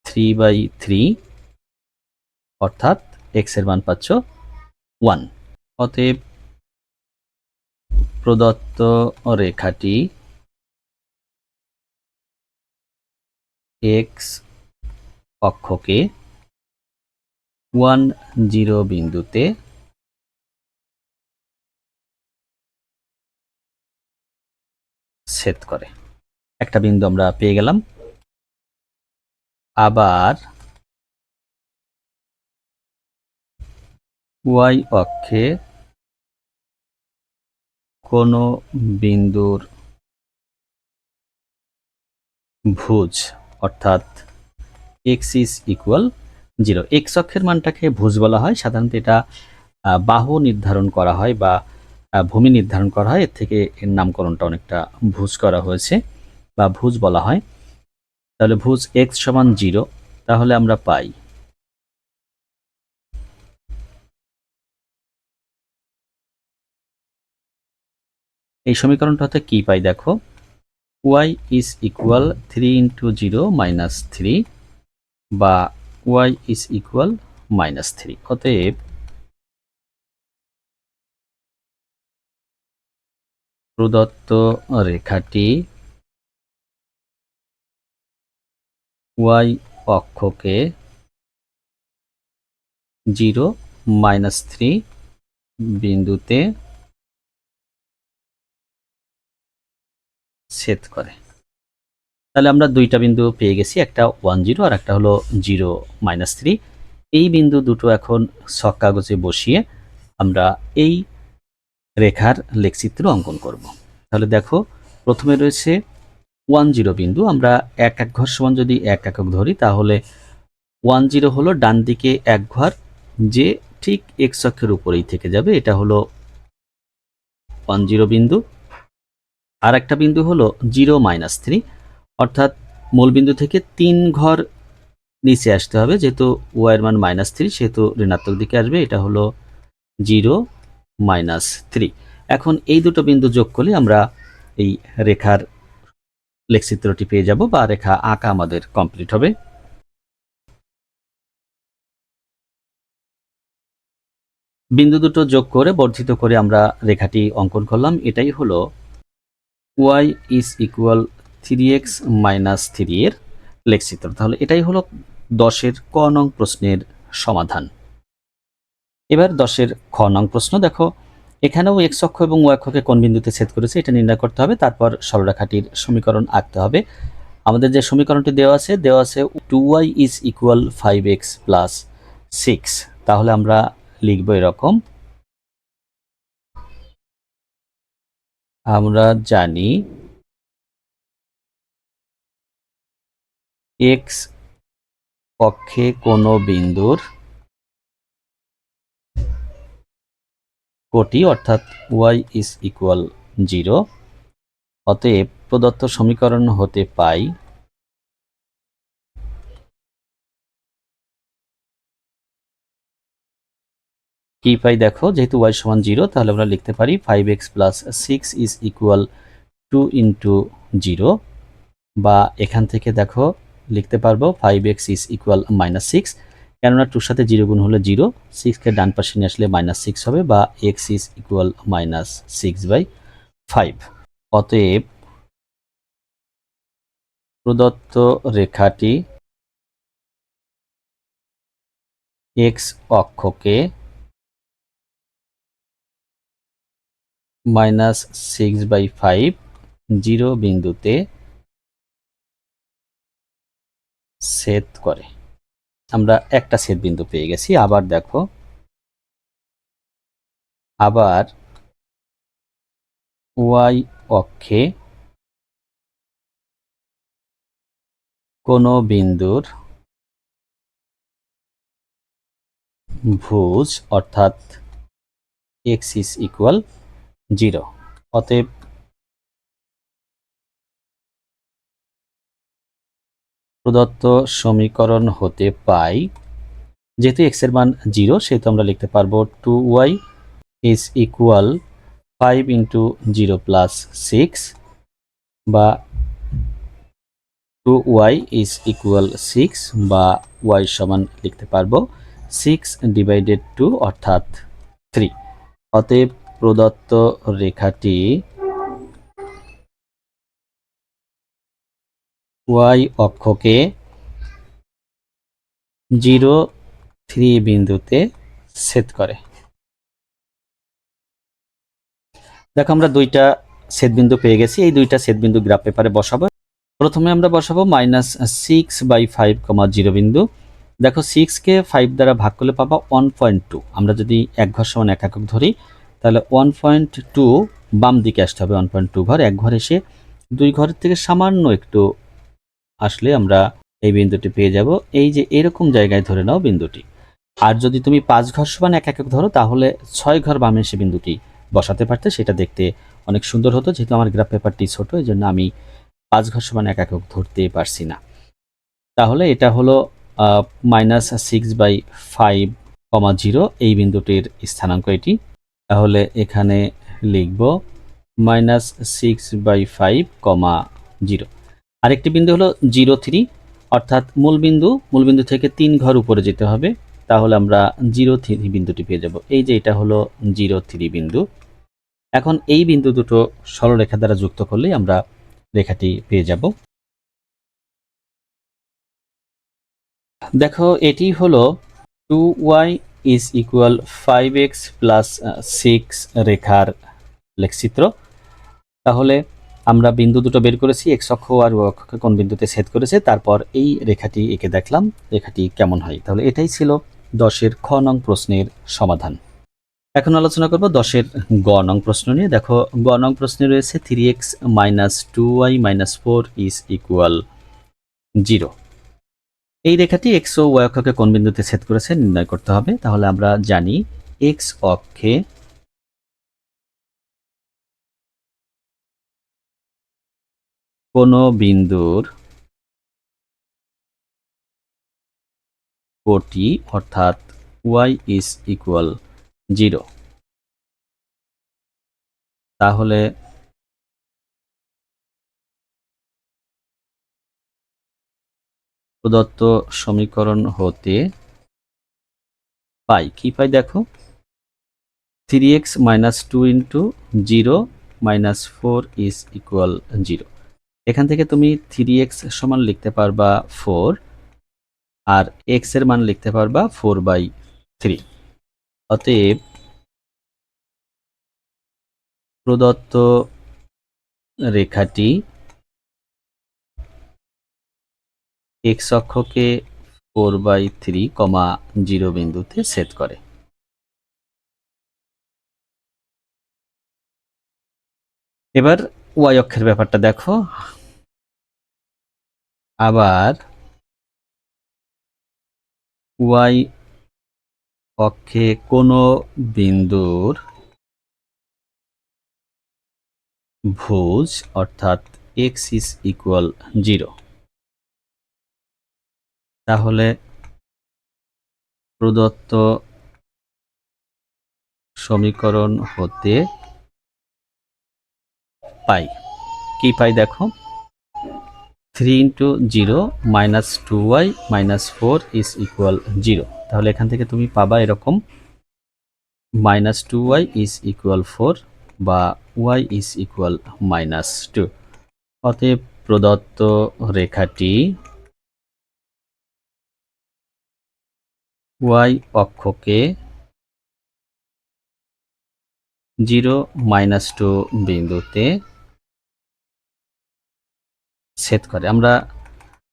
3/3, অর্থাৎ x এর মান পাচ্ছ 1। অতএব প্রদত্ত রেখাটি x অক্ষকে 1, 0 বিন্দুতে ছেদ করে। একটা বিন্দু আমরা পেয়ে গেলাম। আবার ওয়াই অক্ষে কোনো বিন্দুর ভুজ অর্থাৎ এক্স ইজ ইকুয়াল 0। এক্স অক্ষের মানটাকে ভুজ বলা হয়। সাধারণত এটা বাহু নির্ধারণ করা হয় বা ভূমি নির্ধারণ করা হয়। এর থেকে এর নামকরণটা অনেকটা ভুজ করা হয়েছে বা ভুজ বলা হয়। তাহলে ভুজ এক্স সমান 0, তাহলে আমরা পাই এই সমীকরণটা হতে কি পাই দেখো, y is equal 3 into 0 minus 3 বা y ইজ ইকুয়াল -3। অতএব প্রদত্ত রেখাটি y অক্ষকে 0, -3 বিন্দুতে ছেদ করে। তাহলে আমরা দুইটা বিন্দু পেয়ে গেছি, একটা 1 0 আর একটা হলো 0 -3। এই বিন্দু দুটো এখন ছক কাগজে বসিয়ে আমরা এই রেখার লেখচিত্র অঙ্কন করব। তাহলে দেখো, প্রথমে রয়েছে 1 0 বিন্দু। আমরা এক ঘর সমান যদি 1 একক ধরি, তাহলে 1 0 হলো ডান দিকে এক ঘর, যে ঠিক এক্স অক্ষের উপরেই থেকে যাবে। এটা হলো 1 0 বিন্দু। আর একটা বিন্দু হলো 0 -3, অর্থাৎ মূল বিন্দু থেকে 3 ঘর নিচে আসতে হবে। যেহেতু y এর মান -3, সেহেতু ঋণাত্মক দিকে আসবে। এটা হলো 0 -3। এখন এই দুটো বিন্দু যোগ করলে আমরা এই রেখার লেখচিত্রটি পেয়ে যাব বা রেখা আঁকা আমাদের কমপ্লিট হবে। বিন্দু দুটো যোগ করে বর্ধিত করে আমরা রেখাটি অঙ্কন করলাম। এটাই হলো y ইজ ইকুয়াল 3x - 3 এর লেখচিত্র। তাহলে এটাই হলো 10-এর ক নং প্রশ্নের সমাধান। এবার 10-এর খ নং প্রশ্ন দেখো, এখানেও এক্স অক্ষ এবং ওয়াই অক্ষকে কোন বিন্দুতে ছেদ করেছে এটা নির্ণয় করতে হবে। তারপর সরলরেখাটির সমীকরণ আঁকতে হবে। আমাদের যে সমীকরণটি দেওয়া আছে 2y is equal 5x plus 6। তাহলে আমরা লিখব এরকম, আমরা জানি এক্স অক্ষে কোনো বিন্দুর কোটি অর্থাৎ y ইজ ইকুয়াল 0। অতএব প্রদত্ত সমীকরণ হতে পাই কি পাই দেখো, যেহেতু y সমান 0, তাহলে আমরা লিখতে পারি 5x plus 6 is equal 2 into 0। বা এখান থেকে দেখো লিখতে পারবো 5x ইজ ইকুয়াল -6, কেননা 2 সাথে 0 গুণ হলে 0, 6কে ডান পাশে নিয়ে আসলে -6 হবে, বা x ইজ ইকুয়াল -6/5। অতএব প্রদত্ত রেখাটি x অক্ষকে -6/5 0 বিন্দুতে ছেদ করে। আমরা একটা ছেদ বিন্দু পেয়ে গেছি। আবার দেখো, আবার y অক্ষে কোনো বিন্দুর ভুজ অর্থাৎ x ইজ ইকুয়াল 0। অতএব প্রদত্ত সমীকরণ হতে পাই, যেহেতু x এর মান 0, সেহেতু আমরা লিখতে পারবো 2y is equal 5 into 0 plus 6, বা 2y ইজ ইকুয়াল 6, বা y সমান লিখতে পারবো 6/2 অর্থাৎ 3। অতএব প্রদত্ত রেখাটি y অক্ষকে 0 3 বিন্দুতে ছেদ করে। দেখো, আমরা দুইটা ছেদবিন্দু পেয়ে গেছি। এই দুইটা ছেদবিন্দু গ্রাফ পেপারে বসাবো। প্রথমে আমরা বসাবো -6/5, 0 বিন্দু। দেখো 6কে 5 দ্বারা ভাগ করলে পাবা 1.2। আমরা যদি 1 ঘর সমান 1 একক ধরি তাহলে 1.2 বাম দিকে আসতে হবে। 1.2 ঘর, 1 ঘর এসে 2 ঘরের থেকে সামান্য একটু আসলে আমরা এই বিন্দুটি পেয়ে যাব। এই যে এরকম জায়গায় ধরে নাও বিন্দুটি। আর যদি তুমি 5 ঘর সমান 1 একক ধরো তাহলে 6 ঘর বামে এসে বিন্দুটি বসাতে পারতে, সেটা দেখতে অনেক সুন্দর হতো। যেহেতু আমার গ্রাফ পেপারটি ছোট, এই জন্য আমি 5 ঘর সমান 1 একক ধরতে পারছি না। তাহলে এটা হলো -6/5, 0 এই বিন্দুটির স্থানাঙ্ক এটি। তাহলে এখানে লিখব -6/5, 0। আরেকটি বিন্দু হলো 0, 3, অর্থাৎ মূলবিন্দু থেকে 3 ঘর উপরে যেতে হবে। তাহলে আমরা 0, 3 বিন্দুটি পেয়ে যাব। এই যে এটা হলো 0, 3 বিন্দু। এখন এই বিন্দু দুটো সরলরেখা দ্বারা যুক্ত করলেই আমরা রেখাটি পেয়ে যাব। দেখো এটি হলো 2y = 5x + 6 রেখার লেখচিত্র। তাহলে আমরা বিন্দু দুটো বের করেছি, x অক্ষ আর y অক্ষকে কোন বিন্দুতে ছেদ করেছে, তারপর এই রেখাটি এঁকে দেখলাম রেখাটি কেমন হয়। তাহলে এটাই ছিল 10-এর খ নং প্রশ্নের সমাধান। এখন আলোচনা করব 10-এর গ নং প্রশ্ন নিয়ে। দেখো গ নং প্রশ্নে রয়েছে 3x - 2y - 4 = 0। এই রেখাটি x ও y অক্ষকে কোন বিন্দুতে ছেদ করেছে নির্ণয় করতে হবে। তাহলে আমরা জানি x অক্ষে কোনো বিন্দুর কোটি অর্থাৎ y = 0, তাহলে প্রদত্ত সমীকরণ হতে পাই কি পাই। দেখো 3x - 2 × 0 - 4 = 0। এখান থেকে তুমি 3x সমান লিখতে পারবা 4 আর x এর মান লিখতে পারবা 4/3। অতএব প্রদত্ত রেখাটি x অক্ষকে 4/3, 0 বিন্দুতে ছেদ করে। এবার y অক্ষের ব্যাপারটা দেখো। আবার y অক্ষে কোনো বিন্দুর ভুজ অর্থাৎ x = 0, তাহলে প্রদত্ত সমীকরণ হতে পাই কি পাই। দেখো 3 × 0 - 2y - 4 = 0। তাহলে এখান থেকে তুমি পাবা এরকম -2y = 4 বা y = -2। অতএব প্রদত্ত রেখাটি y অক্ষকে 0, -2 বিন্দুতে ছেদ করে। আমরা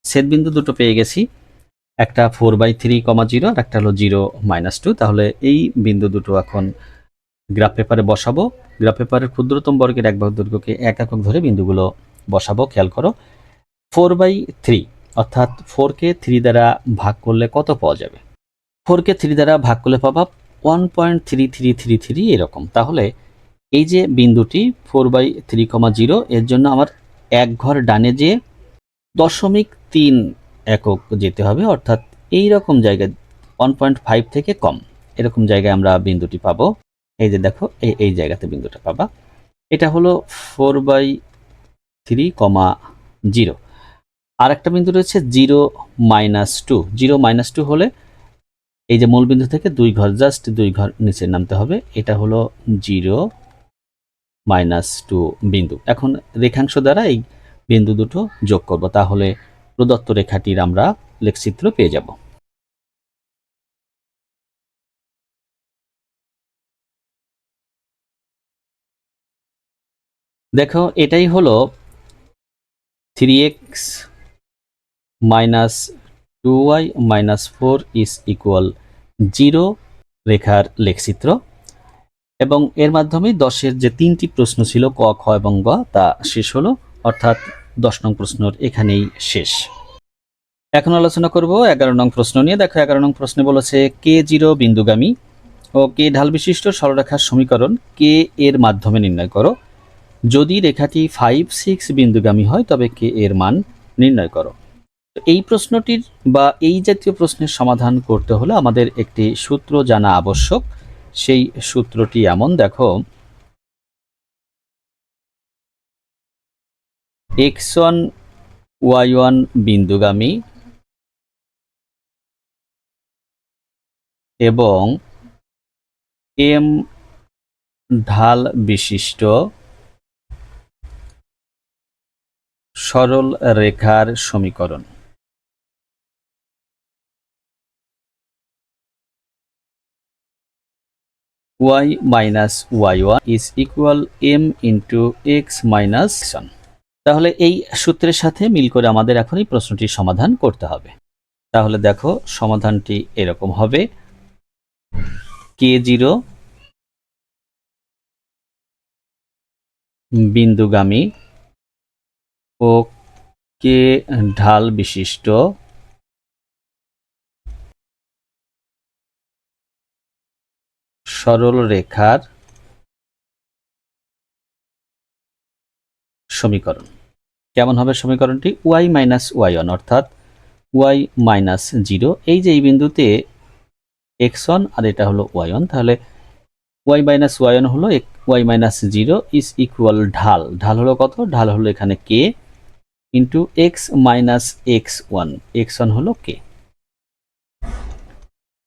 ছেদ বিন্দু দুটো পেয়ে গেছি, একটা 4/3, 0 আর একটা হলো 0, -2। তাহলে এই বিন্দু দুটো এখন গ্রাফ পেপারে বসাবো। গ্রাফ পেপারের ক্ষুদ্রতম বর্গের এক বাহুর দৈর্ঘ্যকে 1 একক ধরে বিন্দুগুলো বসাবো। খেয়াল করো 4/3 অর্থাৎ 4কে 3 দ্বারা ভাগ করলে কত পাওয়া যাবে। 4কে 3 দ্বারা ভাগ করলে পাবা 1.3333 এরকম। তাহলে এই যে বিন্দুটি 4/3, 0 এর জন্য আমার এক ঘর ডানে যে 0.3 একক যেতে হবে, অর্থাৎ এই রকম জায়গায় 1.5 থেকে কম এরকম জায়গায় আমরা বিন্দুটি পাবো। এই যে দেখো এই জায়গাতে বিন্দুটা পাবা। এটা হলো 4/3, 0। আর একটা বিন্দু রয়েছে 0, -2। 0, -2 হলে এই যে মূল বিন্দু থেকে 2 ঘর, জাস্ট 2 ঘর নিচে নামতে হবে। এটা হলো 0, -2 বিন্দু। এখন রেখাংশ দ্বারা এই বিন্দু দুটো যোগ করব, তাহলে প্রদত্ত রেখাটির আমরা লেখচিত্র পেয়ে যাব। দেখো এটাই হলো 3x - 2y - 4 ইজ ইকুয়াল 0 রেখার লেখচিত্র, এবং এর মাধ্যমে 10-এর যে 3টি প্রশ্ন ছিল ক, খ এবং গ তা শেষ হলো, অর্থাৎ 10 নং প্রশ্নের এখানেই শেষ। এখন আলোচনা করব 11 নং প্রশ্ন নিয়ে। দেখো 11 নং প্রশ্নে বলেছে k0 বিন্দুগামী ও k ঢাল বিশিষ্ট সরলরেখার সমীকরণ k এর মাধ্যমে নির্ণয় করো। যদি রেখাটি 5, 6 বিন্দুগামী হয় তবে k এর মান নির্ণয় করো। এই প্রশ্নটির বা এই জাতীয় প্রশ্নের সমাধান করতে হলে আমাদের একটি সূত্র জানা আবশ্যক। সেই সূত্রটি এমন, দেখো x1 y1 বিন্দুগামী এবং m ঢাল বিশিষ্ট সরল রেখার সমীকরণ। y minus y1 is equal m into x minus 1। তাহলে এই সূত্রের সাথে মিল করে আমাদের এখন এই প্রশ্নটির সমাধান করতে হবে। তাহলে দেখো সমাধানটি এরকম হবে, k0 বিন্দুগামী ও k ঢাল বিশিষ্ট সরল রেখার সমীকরণ। কেমন হবে সমীকরণটি? y minus y1 অর্থাৎ y minus 0, এই যে এই বিন্দুতে x1 আর এটা হলো y1, তাহলে y minus y1 হলো y minus 0 is equal ঢাল। ঢাল হলো কত? ঢাল হলো এখানে k into x minus x1, x1 হলো k,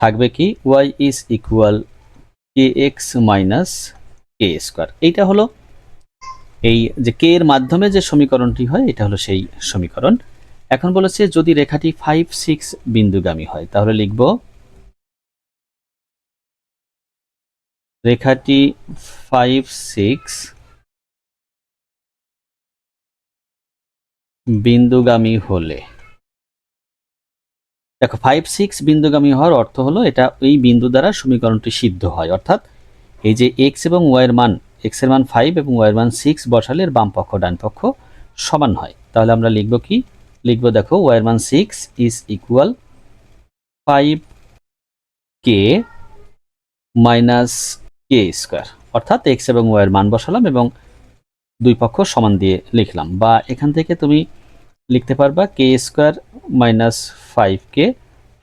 থাকবে কি y is equal kx minus k square. এইটা হলো এই যে k এর মাধ্যমে যে সমীকরণটি হয় এটা হলো সেই সমীকরণ। এখন বলেছে যদি রেখাটি 5, 6 বিন্দুগামী হয়, তাহলে লিখব রেখাটি 5, 6 বিন্দুগামী হলে, দেখো 5, 6 বিন্দুগামী হওয়ার অর্থ হলো এটা এই বিন্দু দ্বারা সমীকরণটি সিদ্ধ হয়, অর্থাৎ এই যে x এবং y এর মান, x এর মান 5 এবং y এর মান 6 বসালে এর বাম পক্ষ ডান পক্ষ সমান হয়। তাহলে আমরা লিখব কি? লিখব দেখো y এর মান 6 is equal 5k minus k square, অর্থাৎ x এবং y এর মান বসালাম এবং দুই পক্ষ সমান দিয়ে লিখলাম। বা এখান থেকে তুমি লিখতে পারবা k square minus 5k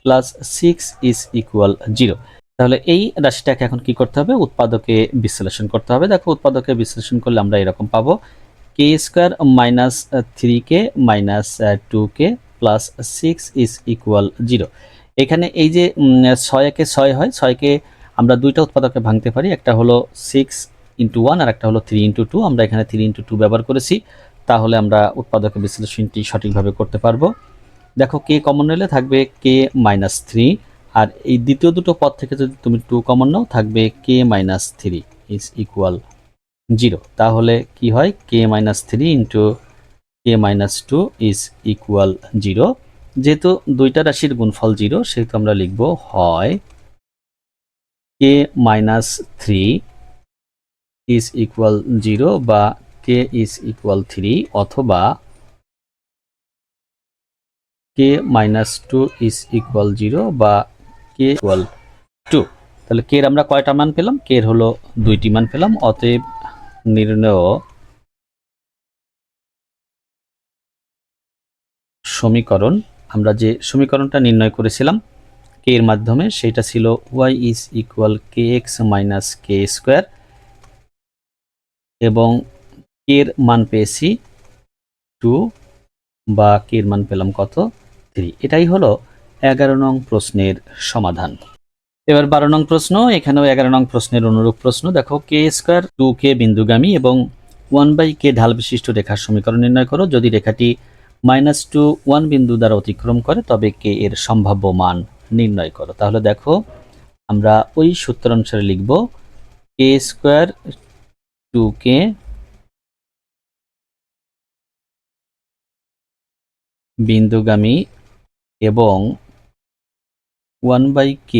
plus 6 is equal 0। তাহলে এই রাশিটাকে এখন কি করতে হবে? উৎপাদকে বিশ্লেষণ করতে হবে। দেখো উৎপাদকে বিশ্লেষণ করলে আমরা এরকম পাবো, k square minus 3k minus 2k plus 6 is equal 0। এখানে এই যে 6 একে 6 হয়, 6কে আমরা দুইটা উৎপাদকে ভাঙতে পারি, একটা হলো 6 ইন্টু 1 আর একটা হলো 3 ইন্টু 2। আমরা এখানে 3 ইন্টু 2 ব্যবহার করেছি, তাহলে আমরা উৎপাদক বিশ্লেষণটি সঠিকভাবে করতে পারবো। দেখো কে কমন নিলে থাকবে কে মাইনাস 3, আর এই দ্বিতীয় দুটো পদ থেকে যদি তুমি 2 কমন নাও থাকবে কে মাইনাস 3 ইজ ইকুয়াল 0। তাহলে কি হয়? K minus 3 into k minus 2 is equal 0। যেহেতু দুইটা রাশির গুণফল 0, সেহেতু আমরা লিখব হয় কে মাইনাস 3 ইজ ইকুয়াল 0 বা কে ইজ ইকুয়াল 3, অথবা কে মাইনাস 2 ইজ ইকুয়াল 0 বা কে ইকুয়াল 2। তাহলে কে এর আমরা কয়টা মান পেলাম? কে এর হলো দুইটি মান পেলাম। অতএব নির্ণেয় সমীকরণ, আমরা যে সমীকরণটা নির্ণয় করেছিলাম কে এর মাধ্যমে, সেটা ছিল y is equal K x minus K square, এবং কে এর মান পেয়েছি 2 বা কে এর মান পেলাম কত? 3। এটাই হলো 11 নং প্রশ্নের সমাধান। এবার 12 নং প্রশ্ন, এখানেও 11 নং প্রশ্নের অনুরূপ প্রশ্ন। দেখো কে স্কয়ার 2k বিন্দুগামী এবং 1/k ঢাল বিশিষ্ট রেখার সমীকরণ নির্ণয় করো। যদি রেখাটি -2, 1 বিন্দু দ্বারা অতিক্রম করে তবে k এর সম্ভাব্য মান নির্ণয় করো। তাহলে দেখো আমরা ওই সূত্র অনুসারে লিখব কে স্কয়ার 2k বিন্দুগামী এবং 1/k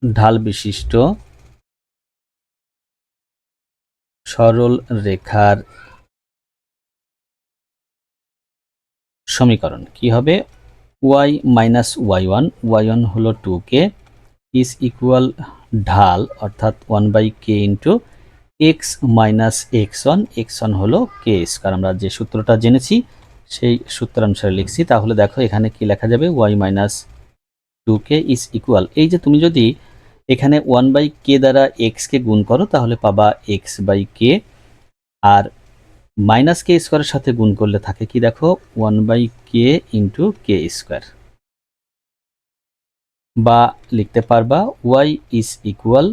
ঢাল বিশিষ্ট সরল রেখার সমীকরণ কি হবে? y মাইনাস y1 হলো 2k ইজ ইকুয়াল ঢাল অর্থাৎ 1/k into x minus x1 হলো কে স্কয়ার। আমরা যে সূত্রটা জেনেছি সেই সূত্রানুসারে লিখছি। তাহলে দেখো এখানে কি লেখা যাবে? y minus 2k is equal, এই যে তুমি যদি এখানে 1/k দ্বারা x কে গুণ করো তাহলে পাবা x/k, আর মাইনাস কে স্কোয়ারের সাথে গুণ করলে থাকে কি দেখো 1/k ইন্টু কে স্কোয়ার, বা লিখতে পারবা y is equal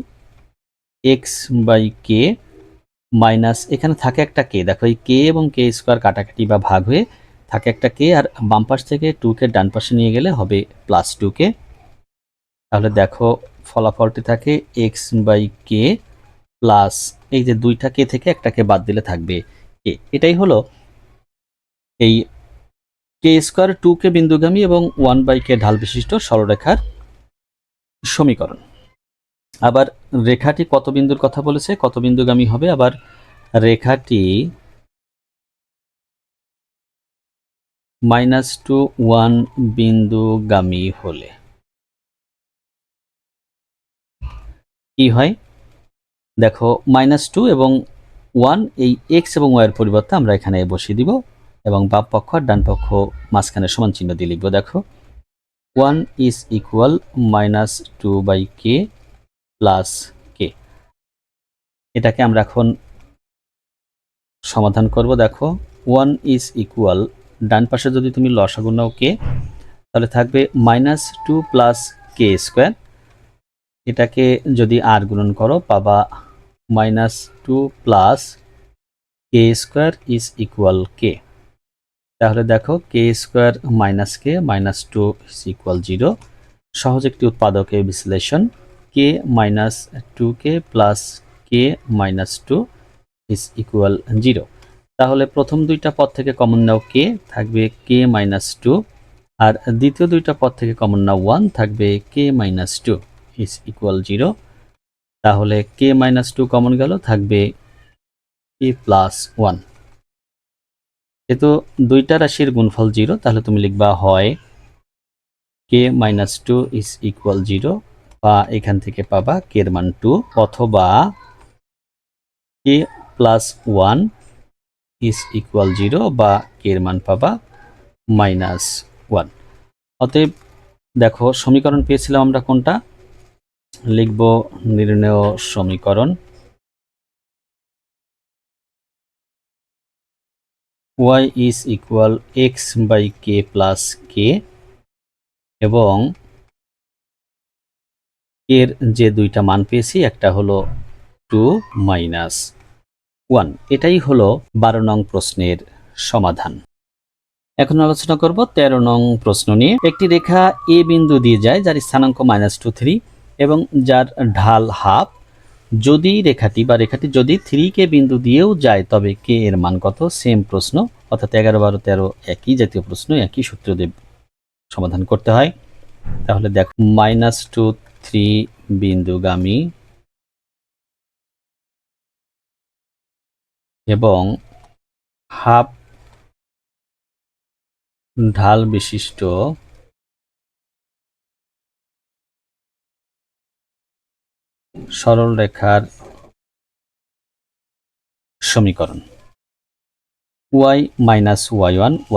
x/k minus, এখানে থাকে একটা কে, দেখো এই কে এবং কে স্কোয়ার কাটাকাটি বা ভাগ হয়ে থাকে একটা কে, আর বাম পাশ থেকে 2k ডান পাশে নিয়ে গেলে হবে প্লাস 2k। তাহলে দেখো ফলাফলটি থাকে x/k প্লাস এই যে দুইটা কে থেকে একটাকে বাদ দিলে থাকবে কে। এটাই হলো এই কে স্কোয়ার 2k বিন্দুগামী এবং 1/k ঢাল বিশিষ্ট সরলরেখার সমীকরণ। আবার রেখাটি কত বিন্দুর কথা বলেছে, কত বিন্দুগামী হবে? আবার রেখাটি -2 1 বিন্দুগামী হলে কি হয়? দেখো -2 এবং 1 এই x এবং y এর পরিবর্তে আমরা এখানে বসিয়ে দিব এবং বাম পক্ষ আর ডান পক্ষ মাঝখানে সমান চিহ্ন দিয়ে লিখব। দেখো 1 is equal -2/k plus k। এটাকে আমরা এখন সমাধান করব। দেখো 1 ইজ ইকুয়াল, ডান পাশে যদি তুমি লসাগু নাও কে, তাহলে থাকবে -2 প্লাস কে স্কোয়ার। এটাকে যদি আর গুণন করো পাবা -2 plus k square is equal k. তাহলে দেখো k square minus k -2 is equal 0। সহজ একটি উৎপাদকের বিশ্লেষণ, k -2k plus k -2 is equal 0। তাহলে প্রথম দুইটা পদ থেকে কমন নাও কে, থাকবে কে -2, আর দ্বিতীয় দুইটা পদ থেকে কমন নাও 1, থাকবে কে -2 ইজ ইকুয়াল 0। তাহলে কে -2 কমন গেল, থাকবে কে প্লাস 1। যেহেতু দুইটা রাশির গুণফল 0, তাহলে তুমি লিখবা হয় কে -2 ইজ ইকুয়াল 0, বা এখান থেকে পাবা কে এর মান 2, অথবা কে প্লাস 1 ইজ ইকুয়াল 0, বা কে এর মান পাবা -1। অতএব দেখো সমীকরণ পেয়েছিলাম আমরা কোনটা? লিখব নির্ণেয় সমীকরণ y is equal x/k plus k, এবং এর যে দুইটা মান পেয়েছি একটা হলো 2 -1। এটাই হলো 12 নং প্রশ্নের সমাধান। এখন আলোচনা করব 13 নং প্রশ্ন নিয়ে। একটি রেখা এ বিন্দু দিয়ে যায় যার স্থানাঙ্ক -2 3 এবং যার ঢাল হাফ। যদি রেখাটি যদি 3k বিন্দু দিয়েও যায় তবে কে এর মান কত? সেম প্রশ্ন, অর্থাৎ 11 12 13 একই জাতীয় প্রশ্ন, একই সূত্র দিয়ে সমাধান করতে হয়। তাহলে দেখো -2 3 বিন্দুগামী এবং হাফ ঢাল বিশিষ্ট সরল রেখার সমীকরণ y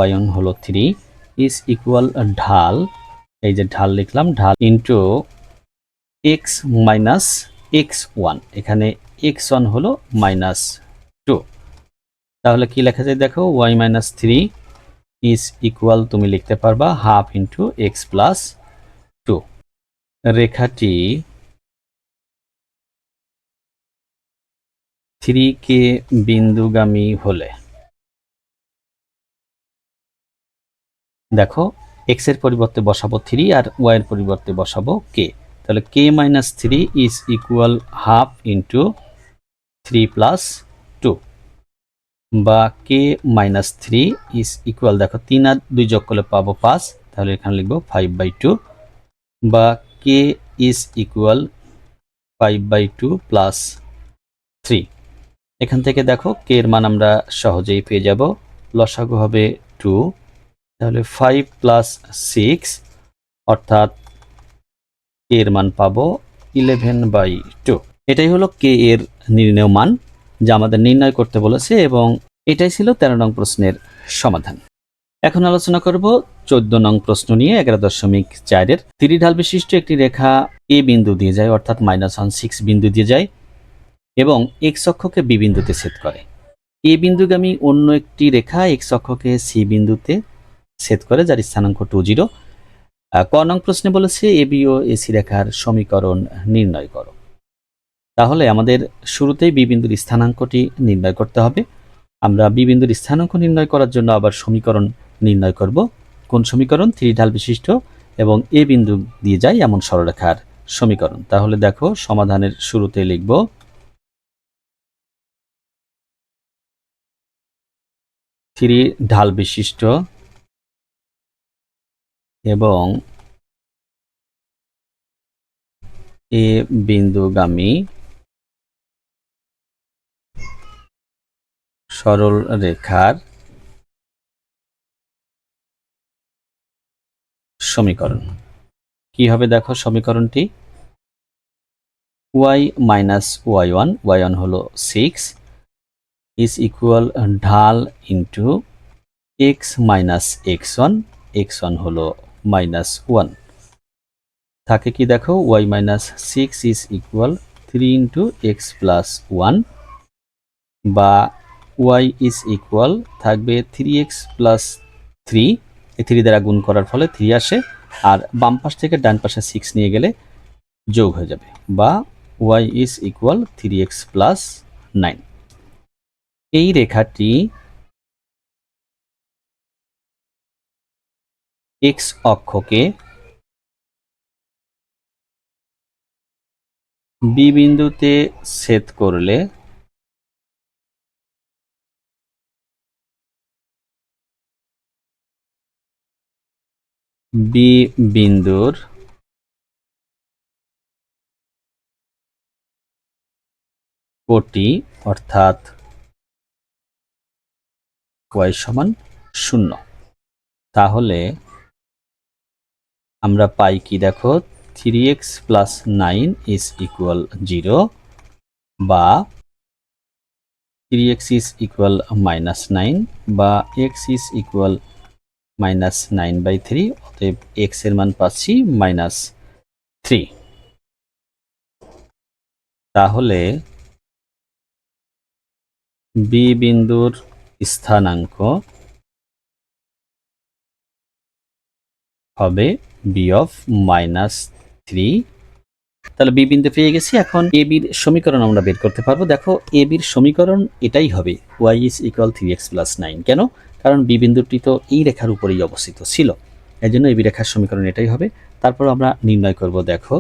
y1 হলো 3 ইজ ইকুয়াল ঢাল, এই যে ঢাল লিখলাম, ঢাল ইন্টু x মাইনাস x1, এখানে x1 হলো -2। তাহলে কি লেখা যায়? দেখো y মাইনাস 3 ইজ ইকুয়াল, তুমি লিখতে পারবা হাফ ইন্টু x প্লাস 2। রেখাটি 3k বিন্দুগামী হলে দেখো x এর পরিবর্তে বসাবো 3 আর y এর পরিবর্তে বসাবো k। তাহলে k minus 3 is equal half into 3 plus 2। বা কে মাইনাস 3 ইজ ইকুয়াল, দেখো 3 আর 2 যোগ করলে পাবো 5, তাহলে এখানে লিখবো 5/2, বা কে ইজ ইকুয়াল 5/2 প্লাস 3। এখান থেকে দেখো কে এর মান আমরা সহজেই পেয়ে যাব, লসাগু হবে 2, তাহলে 5 প্লাস 6 অর্থাৎ কে এর মান পাবো 11/2। এটাই হলো কে এর নির্ণেয় মান যা আমাদের নির্ণয় করতে বলেছে, এবং এটাই ছিল 13 নং প্রশ্নের সমাধান। এখন আলোচনা করব 14 নং প্রশ্ন নিয়ে। 11.4 এর 3 ঢাল বিশিষ্ট একটি রেখা এ বিন্দু দিয়ে যায়, অর্থাৎ -16 বিন্দু দিয়ে যায় এবং এক্স অক্ষকে বি বিন্দুতে ছেদ করে। এ বিন্দুগামী অন্য একটি রেখা এক্স অক্ষকে সি বিন্দুতে ছেদ করে, যার স্থানাঙ্ক 20। ক নং প্রশ্নে বলেছে এ বি ও এসি রেখার সমীকরণ নির্ণয় করো। তাহলে আমাদের শুরুতেই বি বিন্দুর স্থানাঙ্কটি নির্ণয় করতে হবে। আমরা বি বিন্দুর স্থানাঙ্ক নির্ণয় করার জন্য আবার সমীকরণ নির্ণয় করব। কোন সমীকরণ? 3 ঢাল বিশিষ্ট এবং এ বিন্দু দিয়ে যায় এমন সরলরেখার সমীকরণ। তাহলে দেখো সমাধানের শুরুতে লিখব 3 ঢাল বিশিষ্ট এবং এ বিন্দুগামী সরল রেখার সমীকরণ। কি হবে দেখো সমীকরণটি? y মাইনাস y1 হলো 6 ইজ ইকুয়াল ঢাল ইন্টু x মাইনাস x1 হলো -1। থাকে কি দেখো y minus 6 is equal 3 into x plus 1, বা y ইজ ইকুয়াল থাকবে 3x প্লাস 3, এই 3 দ্বারা গুণ করার ফলে 3 আসে, আর বাম পাশ থেকে ডান পাশে 6 নিয়ে গেলে যোগ হয়ে যাবে, বা y is equal 3x plus 9। এই রেখাটি x অক্ষকে বি বিন্দুতে ছেদ করলে বি বিন্দুর কোটি অর্থাৎ y সমান 0। তাহলে আমরা পাই কি দেখো 3x প্লাস 9 ইজ ইকুয়াল 0, বা 3x ইজ ইকুয়াল -9, বা x ইজ ইকুয়াল -9/3, অতএব x এর মান পাচ্ছি -3। তাহলে বি বিন্দুর স্থানাঙ্ক হবে b অফ -3। তাহলে বি বিন্দু পেয়ে গেছি। এখন এ বির সমীকরণ আমরা বের করতে পারবো। দেখো এ বির সমীকরণ এটাই হবে, y is equal 3x plus 9। কেন? কারণ বি বিন্দুটি তো এই রেখার উপরেই অবস্থিত ছিল, এই জন্য এই বি রেখার সমীকরণ এটাই হবে। তারপর আমরা নির্ণয় করব, দেখো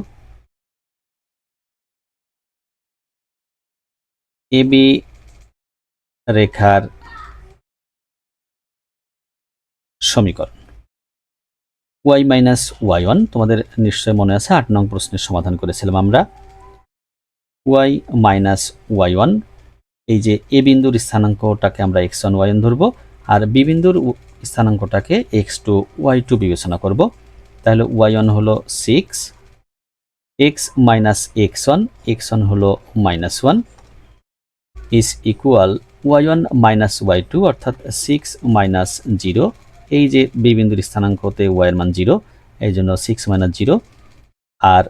এ বি রেখার সমীকরণ y মাইনাস y1, তোমাদের নিশ্চয় মনে আছে 8 নং প্রশ্নের সমাধান করেছিলাম আমরা। y মাইনাস y1, এই যে এ বিন্দুর স্থানাঙ্কটাকে আমরা x1 y1 ধরব, আর বি বিন্দুর স্থানাঙ্কটাকে x2 y2 বিবেচনা করব। তাহলে y1 হলো 6, x মাইনাস x1 হলো -1 is equal y1 minus y2 অর্থাৎ 6 মাইনাস 0। এই যে বি বিন্দুর স্থানাঙ্কতে y এর মান 0, এই জন্য 6 মাইনাস 0, আর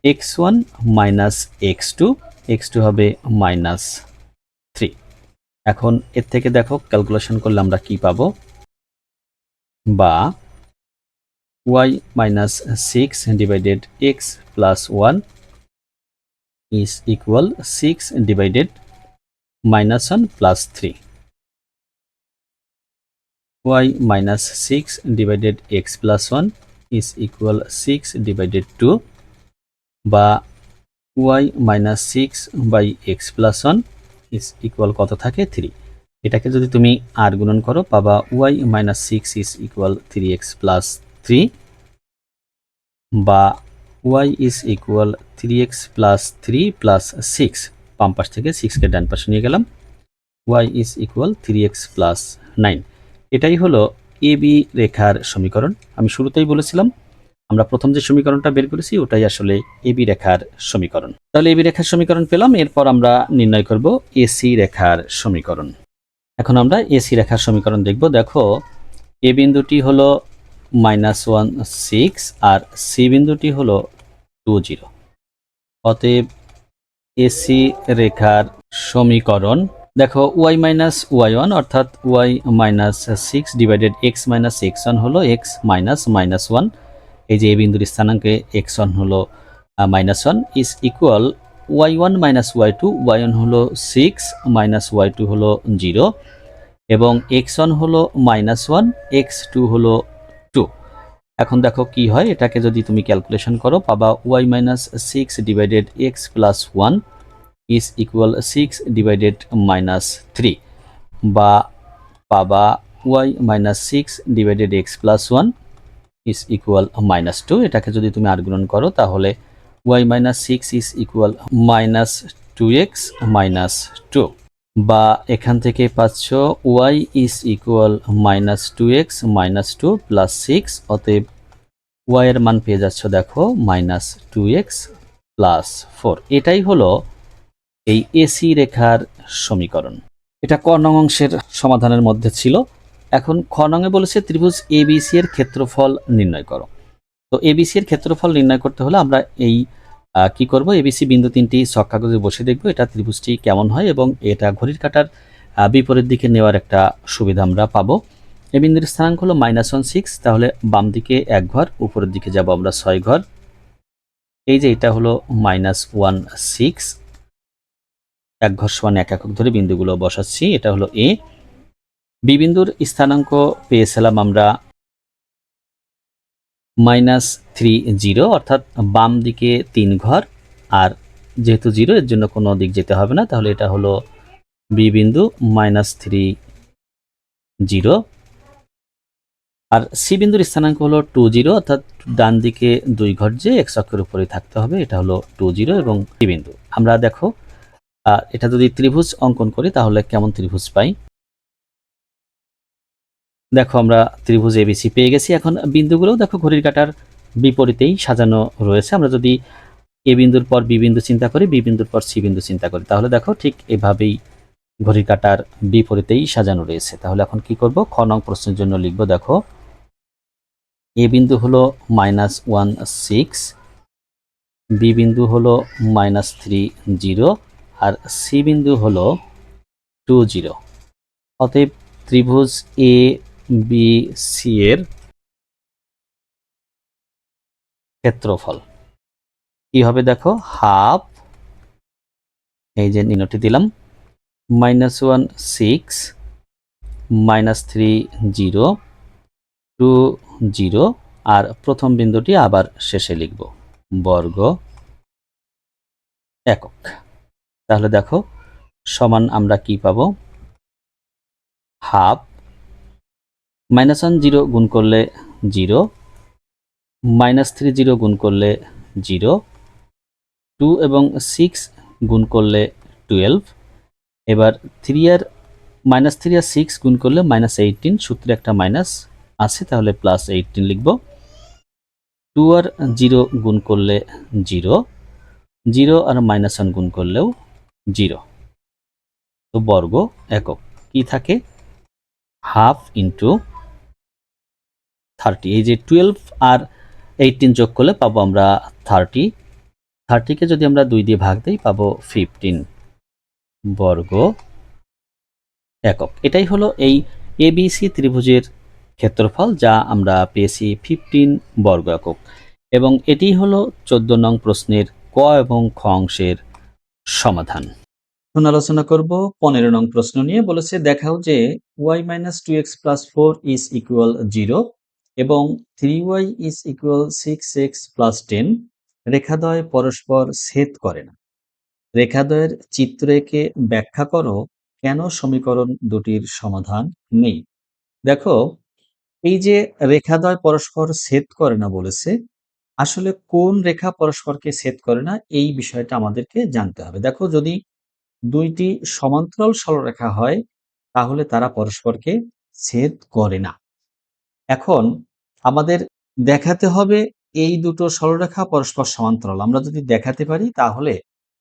x1 মাইনাস x2 হবে -3। এখন এর থেকে দেখো ক্যালকুলেশন করলে আমরা কি পাবো, বা y minus 6 divided x plus 1 is equal 6 divided -1 plus 3, y minus 6 divided x plus 1 is equal 6 divided 2, বা y minus 6 by x plus 1 is equal কত থাকে 3। এটাকে যদি তুমি আর গুণন করো পাবা y minus six is equal 3x plus 3, বা y is equal 3x plus 3 plus 6, বাম পাশ থেকে 6কে ডান পাশে নিয়ে গেলাম, y is equal 3x plus 9। এটাই হলো এবি রেখার সমীকরণ। আমি শুরুতেই বলেছিলাম আমরা প্রথম যে সমীকরণটা বের করেছি ওটাই আসলে এবি রেখার সমীকরণ। তাহলে এবি রেখার সমীকরণ পেলাম, এরপর আমরা নির্ণয় করব এসি রেখার সমীকরণ। এখন আমরা এসি রেখার সমীকরণ দেখব। দেখো এ বিন্দুটি হলো -1 6 আর সি বিন্দুটি হলো 2 0। অতএব এসি রেখার সমীকরণ দেখো y মাইনাস y1 অর্থাৎ y minus 6 divided x minus x1 হলো x মাইনাস -1। এই যে এই বিন্দুর স্থানাঙ্কে x1 হলো -1 is equal y1 minus y2, y1 হলো 6 মাইনাস y2 হলো 0 এবং x1 হলো -1, x2 হলো 2। এখন দেখো কি হয়, এটাকে যদি তুমি ক্যালকুলেশন করো পাবা y minus 6 divided x plus 1 is equal 6 divided -3, বা পাবা y minus 6 divided x plus 1 is equal -2। এটাকে যদি তুমি আর গুণন করো তাহলে y minus 6 is equal -2x minus 2, বা এখান থেকে পাচ্ছ y is equal -2x minus 2 plus 6। অতএব y এর মান পেয়ে যাচ্ছ দেখো -2x প্লাস 4। এটাই হলো এই এসি রেখার সমীকরণ। এটা ক নং অংশের সমাধানের মধ্যে ছিল। এখন খ নংয়ে বলেছে ত্রিভুজ এবিসি এর ক্ষেত্রফল নির্ণয় করো। তো এবিসি এর ক্ষেত্রফল নির্ণয় করতে হলে আমরা এই কি করব, এবিসি বিন্দু তিনটি ছক কাগজে বসে দেখব এটা ত্রিভুজটি কেমন হয়, এবং এটা ঘড়ির কাঁটার বিপরীত দিকে নেওয়ার একটা সুবিধা আমরা পাবো। এই বিন্দুর স্থানাঙ্ক হলো -1 6, তাহলে বাম দিকে 1 ঘর, উপরের দিকে যাব আমরা 6 ঘর। এই যে এটা হলো -1 6, 1 ঘর সমান 1 একক ধরে বিন্দুগুলো বসাচ্ছি। এটা হলো এ। বি বিন্দুর স্থানাঙ্ক পেয়েছিলাম আমরা -3 0, অর্থাৎ বাম দিকে 3 ঘর, আর যেহেতু 0 এর জন্য কোনো দিক যেতে হবে না, তাহলে এটা হলো বি বিন্দু -3 0। আর সি বিন্দুর স্থানাঙ্ক হলো 2 0, অর্থাৎ ডান দিকে 2 ঘর যে x অক্ষের উপরে থাকতে হবে, এটা হলো 2 0 এবং সি বিন্দু। আমরা দেখো এটা যদি ত্রিভুজ অঙ্কন করি তাহলে কেমন ত্রিভুজ পাই। দেখো আমরা ত্রিভুজ এবিসি পেয়ে গেছি। এখন বিন্দুগুলো দেখো ঘড়ির কাঁটার বিপরীতেই সাজানো রয়েছে। আমরা যদি এ বিন্দুর পর বি বিন্দু চিন্তা করি, বি বিন্দুর পর সি বিন্দু চিন্তা করি, তাহলে দেখো ঠিক এভাবেই ঘড়ির কাঁটার বিপরীতেই সাজানো রয়েছে। তাহলে এখন কি করব, খ নং প্রশ্নের জন্য লিখব। দেখো এ বিন্দু হলো -1 6, বি বিন্দু হলো -3 0, আর সি বিন্দু হলো 2 0। অতএব ত্রিভুজ এ বি সি এর ক্ষেত্রফল কি হবে, দেখো হাফ, এই যে নির্ণয়টি দিলাম, -1 6 -3 0 2 0, আর প্রথম বিন্দুটি আবার শেষে লিখব বর্গ একক। তাহলে দেখো সমান আমরা কি পাবো, হাফ, -1 0 গুণ করলে 0, -3 0 গুণ করলে 0, 2 এবং 6 গুণ করলে 12। এবার 3 আর -3 আর 6 গুণ করলে -18, সূত্রে একটা মাইনাস আছে তাহলে +18 লিখব। 2 আর 0 গুণ করলে 0, 0 আর -1 গুণ করলেও 0। তো বর্গ একক কি থাকে, হাফ ইন্টু 30। এই যে 12 আর 18 যোগ করলে পাবো আমরা 30। 30কে যদি আমরা 2 দিয়ে ভাগ দিই পাবো 15 বর্গ একক। এটাই হলো এই এবিসি ত্রিভুজের ক্ষেত্রফল, যা আমরা পেয়েছি 15 বর্গ একক। এবং এটি হলো 14 নং প্রশ্নের ক এবং খ অংশের সমাধান। এখন আলোচনা করব 15 নং প্রশ্ন নিয়ে। বলেছে দেখাও যে y - 2x + 4 is equal 0 এবং 3y is equal 6x + 10 রেখাদ্বয় পরস্পর ছেদ করে না। রেখাদ্বয়ের চিত্র এঁকে ব্যাখ্যা করো কেন সমীকরণ দুটির সমাধান নেই? দেখো, এই যে রেখাদ্বয় পরস্পর ছেদ করে না বলেছে, আসলে কোন রেখা পরস্পরকে ছেদ করে না এই বিষয়টা আমাদেরকে জানতে হবে। দেখো, যদি দুইটি সমান্তরাল সরলরেখা হয় তাহলে তারা পরস্পরকে ছেদ করে না। এখন আমাদের দেখাতে হবে এই দুটো সরলরেখা পরস্পর সমান্তরাল। আমরা যদি দেখাতে পারি তাহলে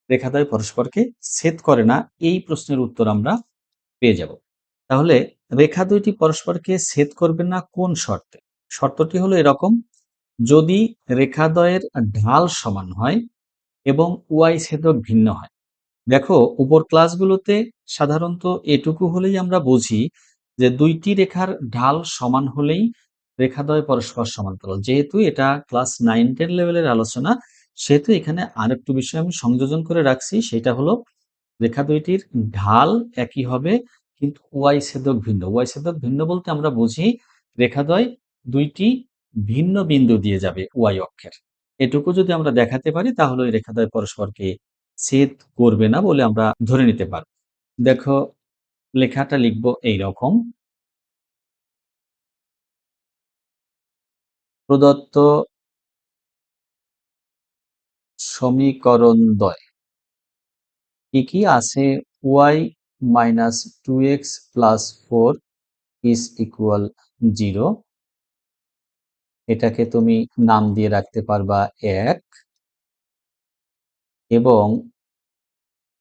রেখাদ্বয় পরস্পরকে ছেদ করে না, এই প্রশ্নের উত্তর আমরা পেয়ে যাব। তাহলে রেখা দুইটি পরস্পরকে ছেদ করবে না কোন শর্তে? শর্তটি হলো এরকম: যদি রেখাদ্বয়ের ঢাল সমান হয় এবং উভয় ছেদক ভিন্ন হয়। দেখো, উপর ক্লাসগুলোতে সাধারণত এটুকু হলেই আমরা বুঝি যে দুইটি রেখার ঢাল সমান হলেই রেখাদ্বয় পরস্পর সমান্তরাল। যেহেতু এটা ক্লাস 9-10 লেভেলের আলোচনা, সেহেতু এখানে আরেকটু বিষয় আমি সংযোজন করে রাখছি, সেটা হলো রেখা দুইটির ঢাল একই হবে কিন্তু উভয় ছেদক ভিন্ন। উভয় ছেদক ভিন্ন বলতে আমরা বুঝি রেখাদ্বয় দুইটি ভিন্ন বিন্দু দিয়ে যাবে উভয় অক্ষের। এটুকু যদি আমরা দেখাতে পারি তাহলে ওই রেখাদ্বয় পরস্পরকে ছেদ করবে না বলে আমরা ধরে নিতে পারব। দেখো, লেখাটা লিখবো এইরকম: প্রদত্ত সমীকরণ দ্বয় কি কি আছে? y minus 2x plus 4 is equal 0। এটাকে তুমি নাম দিয়ে রাখতে পারবা 1, এবং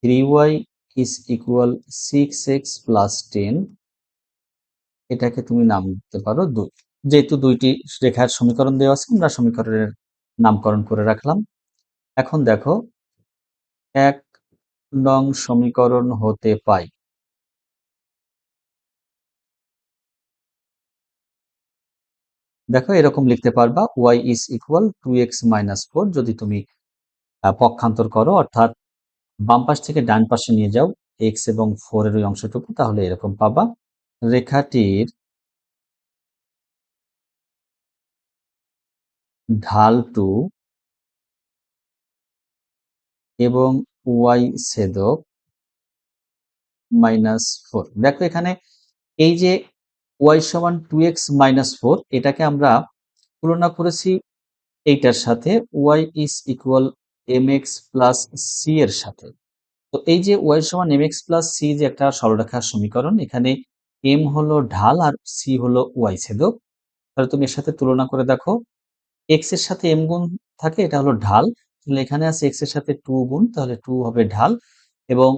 3y is equal 6x plus 10, এটাকে তুমি নাম দিতে পারো 2। যেহেতু দুইটি রেখার সমীকরণ দেওয়া আছে, আমরা সমীকরণের নামকরণ করে রাখলাম। এখন দেখো, 1 নং সমীকরণ হতে পাই দেখো এরকম লিখতে পারবা y is equal 2x minus 4। যদি তুমি পক্ষান্তর করো, অর্থাৎ বাম পাশ থেকে ডান পাশে নিয়ে যাও x এবং 4 এর ওই অংশটুকু, তাহলে এরকম পাবা: রেখাটির ঢাল 2 এবং y ছেদক মাইনাস 4। দেখো, এখানে এই যে y সমান 2x মাইনাস 4, এটাকে আমরা তুলনা করেছি এইটার সাথে y is equal mx plus c এর সাথে। তো এই যে y সমান mx প্লাস c যে একটা সরলরেখার সমীকরণ, এখানে m হলো ঢাল আর c হলো y ছেদক। তাহলে তুমি এর সাথে তুলনা করে দেখো, x এর সাথে m গুণ থাকে, এটা হলো ঢাল। তাহলে এখানে আছে x এর সাথে 2 গুণ, তাহলে 2 হবে ঢাল, এবং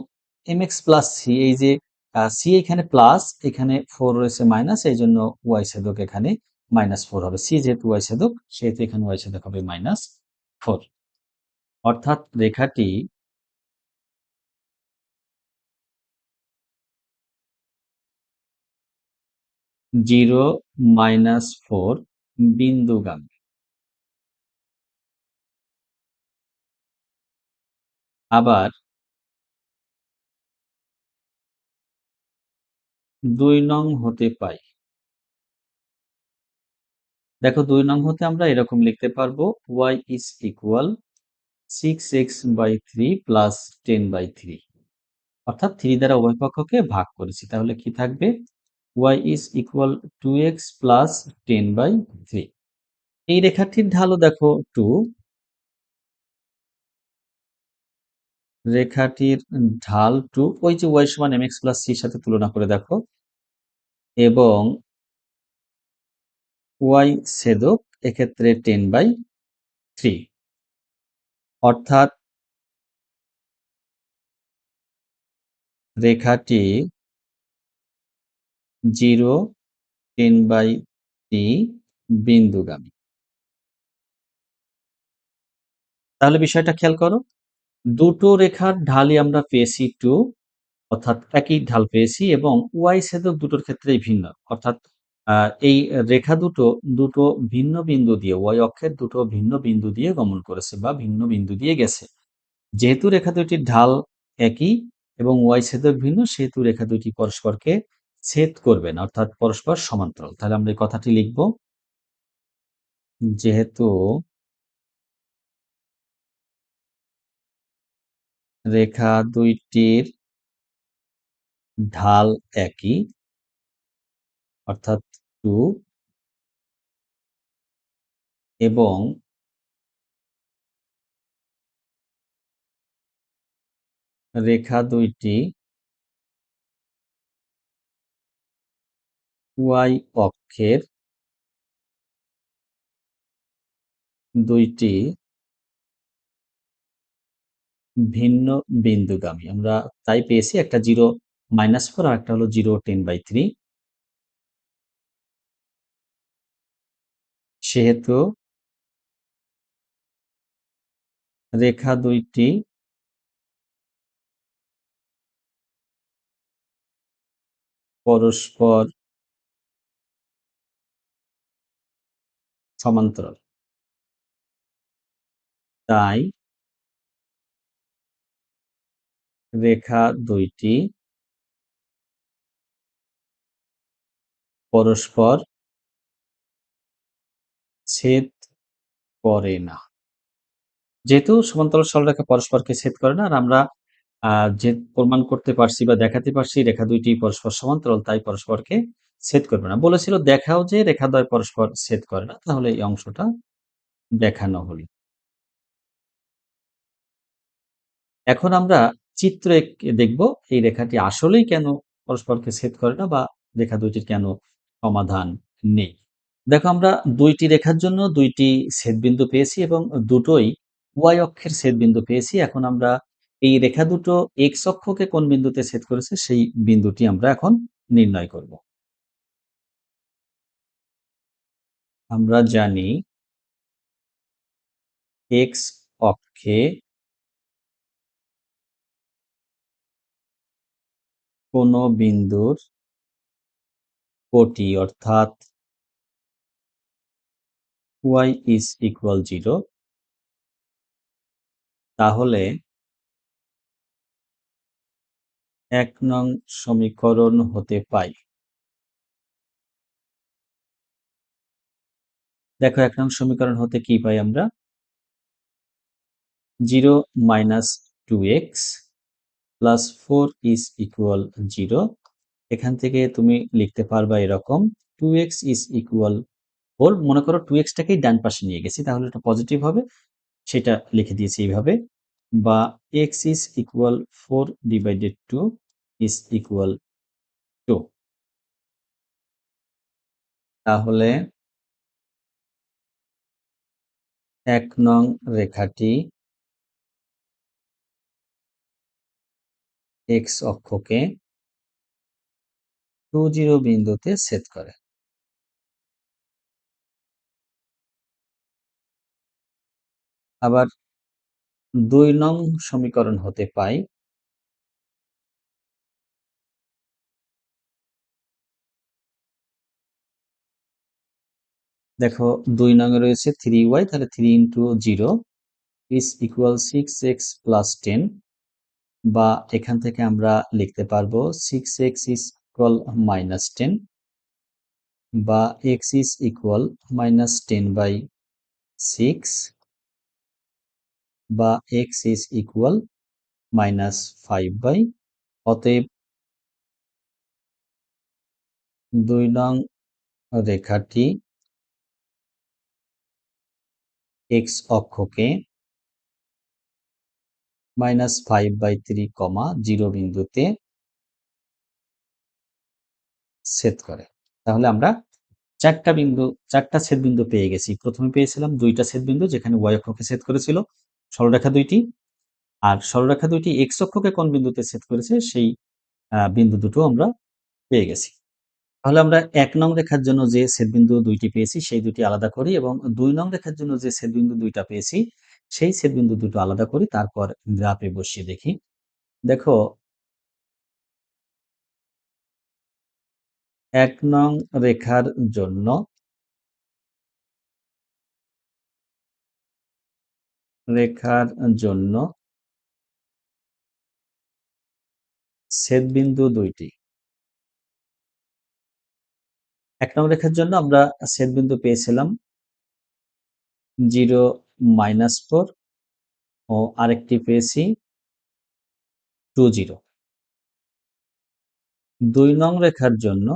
mx প্লাস c, এই যে c এখানে প্লাস, এখানে 4 রয়েছে মাইনাস, এই জন্য y ছেদক এখানে -4 হবে। c যেহেতু y ছেদক, সেহেতু এখানে y ছেদক হবে -4। অর্থাৎ রেখাটি 0 -4 বিন্দুগামী। আবার 2 নং হতে পাই। দেখো, 2 নং হতে আমরা এরকম লিখতে পারবো: y is equal 6x by 3 plus 10 by 3, অর্থাৎ 3 দ্বারা উভয় পক্ষকে ভাগ করেছি। তাহলে কি থাকবে? y is equal 2x plus 10 by 3। এই রেখাটির ঢালও দেখো 2, রেখাটির ঢাল 2, ওই যে y সমান mx প্লাস c এর সাথে তুলনা করে দেখো, এবং y ছেদক এক্ষেত্রে 10 বাই 3। অর্থাৎ রেখাটি 0, 10 বাই 3 বিন্দুগামী। তাহলে বিষয়টা খেয়াল করো, দুটো রেখার ঢালই আমরা পেয়েছি 2, অর্থাৎ একই ঢাল পেয়েছি, এবং y ছেদক দুটোর ক্ষেত্রেই ভিন্ন, অর্থাৎ এই রেখা দুটো ভিন্ন বিন্দু দিয়ে, y অক্ষের দুটো ভিন্ন বিন্দু দিয়ে গমন করেছে বা ভিন্ন বিন্দু দিয়ে গেছে। যেহেতু রেখা দুটির ঢাল একই এবং y ছেদক ভিন্ন, সেহেতু রেখা দুটি পরস্পরকে ছেদ করবে না, অর্থাৎ পরস্পর সমান্তরাল। তাহলে আমরা এই কথাটি লিখব: যেহেতু রেখা দুইটির ঢাল একই, অর্থাৎ 2, এবং রেখা দুইটি y অক্ষের দুইটি ভিন্ন বিন্দুগামী। আমরা তাই পেয়েছি, একটা 0-4 আর একটা হলো 0-10/3। সেহেতু রেখা দুইটি পরস্পর সমান্তরাল। তাই রেখা দুইটি পরস্পর ছেদ করে না। যেহেতু সমান্তরাল সরলরেখা পরস্পরকে ছেদ করে না, আর আমরা যে প্রমাণ করতে পারছি বা দেখাতে পারছি রেখা দুইটি পরস্পর সমান্তরাল, তাই পরস্পরকে ছেদ করবে না। বলেছিল দেখাও যে রেখাদ্বয় পরস্পর ছেদ করে না, তাহলে এই অংশটা দেখানো হলো। এখন আমরা চিত্র দেখব এই রেখাটি আসলেই কেন পরস্পরকে ছেদ করে না, বা রেখা দুইটির কেন সমাধান নেই। দেখো, আমরা দুইটি রেখার জন্য দুইটি ছেদবিন্দু পেয়েছি এবং দুটোই ওয়াই অক্ষের ছেদবিন্দু পেয়েছি। এখন আমরা এই রেখা দুটো এক্স অক্ষকে কোন বিন্দুতে ছেদ করেছে সেই বিন্দুটি আমরা এখন নির্ণয় করব। আমরা জানি এক্স অক্ষে কোন বিন্দুর কোটি, অর্থাৎ y = 0, তাহলে 1 নং সমীকরণ হতে পাই। দেখো, 1 নং সমীকরণ হতে কি পাই আমরা? 0 - 2x + 4 = 0। এখান থেকে তুমি লিখতে পারবা এরকম, 2x = 4। মনে করো 2x টাকেই ডান পাশে নিয়ে গেছি, তাহলে এটা পজিটিভ হবে, সেটা লিখে দিয়েছি এইভাবে। বা x = 4/2 = 2। তাহলে 1 নং রেখাটি x অক্ষকে 20 বিন্দুতে ছেদ করে। আবার 2 নং সমীকরণ হতে পাই, দেখো 2 নং এ রয়েছে 3y, তাহলে 3 × 0 = 6x + 10। বা এখান থেকে আমরা লিখতে পারবো 6x = -10, বা x -10/6, বা x -5/। অতএব 2 নং রেখাটি x অক্ষকে -5/3, 0 বিন্দুতে ছেদ করে। তাহলে আমরা চারটা ছেদবিন্দু পেয়ে গেছি। প্রথমে পেয়েছিলাম দুইটা ছেদবিন্দু যেখানে y অক্ষকে ছেদ করেছিল সরলরেখা দুইটি, আর সরলরেখা দুইটি x অক্ষকে কোন বিন্দুতে ছেদ করেছে সেই বিন্দু দুটো আমরা পেয়ে গেছি। তাহলে আমরা 1 নং রেখার জন্য যে ছেদবিন্দু দুইটি পেয়েছি সেই দুটি আলাদা করি, এবং 2 নং রেখার জন্য যে ছেদবিন্দু দুইটা পেয়েছি সেই ছেদবিন্দু দুটো আলাদা করি, তারপর গ্রাফে বসিয়ে দেখি। দেখো, 1 নং রেখার জন্য ছেদবিন্দু দুইটি। 1 নং রেখার জন্য আমরা ছেদবিন্দু পেয়েছিলাম 0-4, ও আরেকটি পেয়েছি 20। 2 নং রেখার জন্য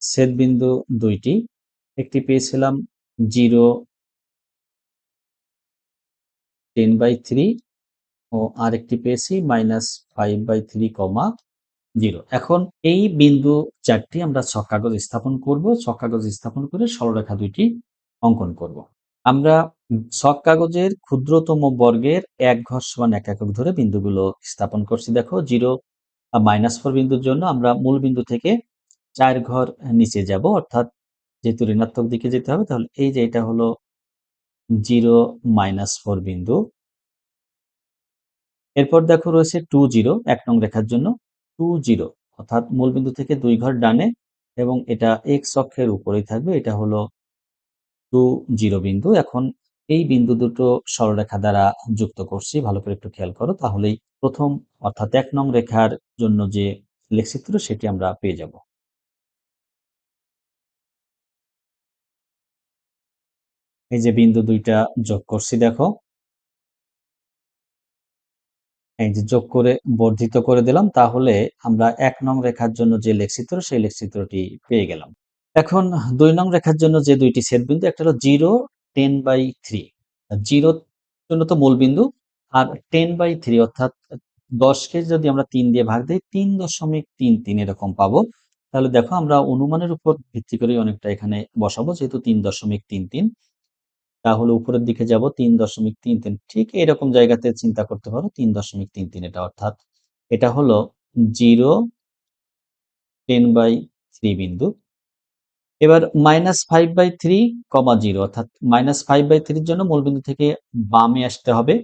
ছেদবিন্দু দুইটি, একটি পেয়েছিলাম 0 10/3 ও আরেকটি পেয়েছি -5/3, 0। এখন এই বিন্দু চারটি আমরা ছক কাগজ স্থাপন করব। ছক কাগজ স্থাপন করে সরলরেখা দুইটি অঙ্কন করব। আমরা ছক কাগজের ক্ষুদ্রতম বর্গের এক ঘর সমান 1 একক ধরে বিন্দুগুলো স্থাপন করছি। দেখো 0 -4 বিন্দুর জন্য আমরা মূল বিন্দু থেকে 4 ঘর নিচে যাব, অর্থাৎ যেহেতু ঋণাত্মক দিকে যেতে হবে, তাহলে এই যে এটা হলো 0 -4 বিন্দু। এরপর দেখো রয়েছে 2 0 1 নং রেখার জন্য 2 0, অর্থাৎ মূল বিন্দু থেকে 2 ঘর ডানে এবং এটা এক্স অক্ষের উপরেই থাকবে। এটা হলো 2 0 বিন্দু। এখন এই বিন্দু দুটো সরলরেখা দ্বারা যুক্ত করছি, ভালো করে একটু খেয়াল করো, তাহলেই প্রথম অর্থাৎ 1 নং রেখার জন্য যে লেখচিত্র সেটি আমরা পেয়ে যাব। এই যে বিন্দু দুইটা যোগ করছি, দেখো এই যে যোগ করে বর্ধিত করে দিলাম, তাহলে আমরা 1 নং রেখার জন্য যে লেখচিত্র সেই লেখচিত্রটি পেয়ে গেলাম। এখন 2 নং রেখার জন্য যে দুইটি ছেদবিন্দু, একটা হলো 0 10/3। 0 জন্য তো মূল বিন্দু, আর 10/3 অর্থাৎ 10কে যদি আমরা 3 দিয়ে ভাগ দিই 3.33 এরকম পাবো। তাহলে দেখো আমরা অনুমানের উপর ভিত্তি করে অনেকটা এখানে বসাবো, যেহেতু 3.33, তাহলে উপরের দিকে যাব 3.33, ঠিক এরকম জায়গাতে চিন্তা করতে পারো 3.33 এটা, অর্থাৎ এটা হলো 0 10/3 বিন্দু। এবার -5/3, 0, অর্থাৎ -5/3 জন্য মূলবিন্দু থেকে বামে আসতে হবে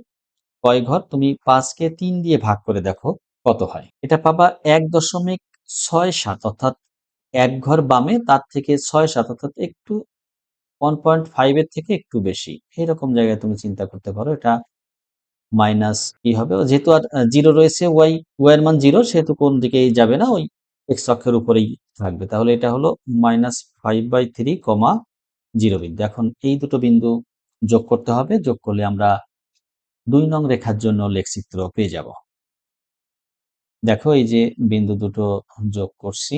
কয় ঘর, তুমি 5কে 3 দিয়ে ভাগ করে দেখো কত হয়। এটা পাবা 1.67, অর্থাৎ 1 ঘর বামে, তার থেকে 6.7, অর্থাৎ একটু 1.5 এর থেকে একটু বেশি, এরকম জায়গায় তুমি চিন্তা করতে পারো। এটা মাইনাস কি হবে, যেহেতু আর 0 রয়েছে, ওয়াই এর মান 0, সেহেতু কোন দিকেই যাবে না, ওই এক্স অক্ষের উপরেই থাকবে। তাহলে এটা হলো -5/3, 0 বিন্দু। এখন এই দুটো বিন্দু যোগ করতে হবে, যোগ করলে আমরা 2 নং রেখার জন্য লেখচিত্র পেয়ে যাব। দেখো এই যে বিন্দু দুটো যোগ করছি,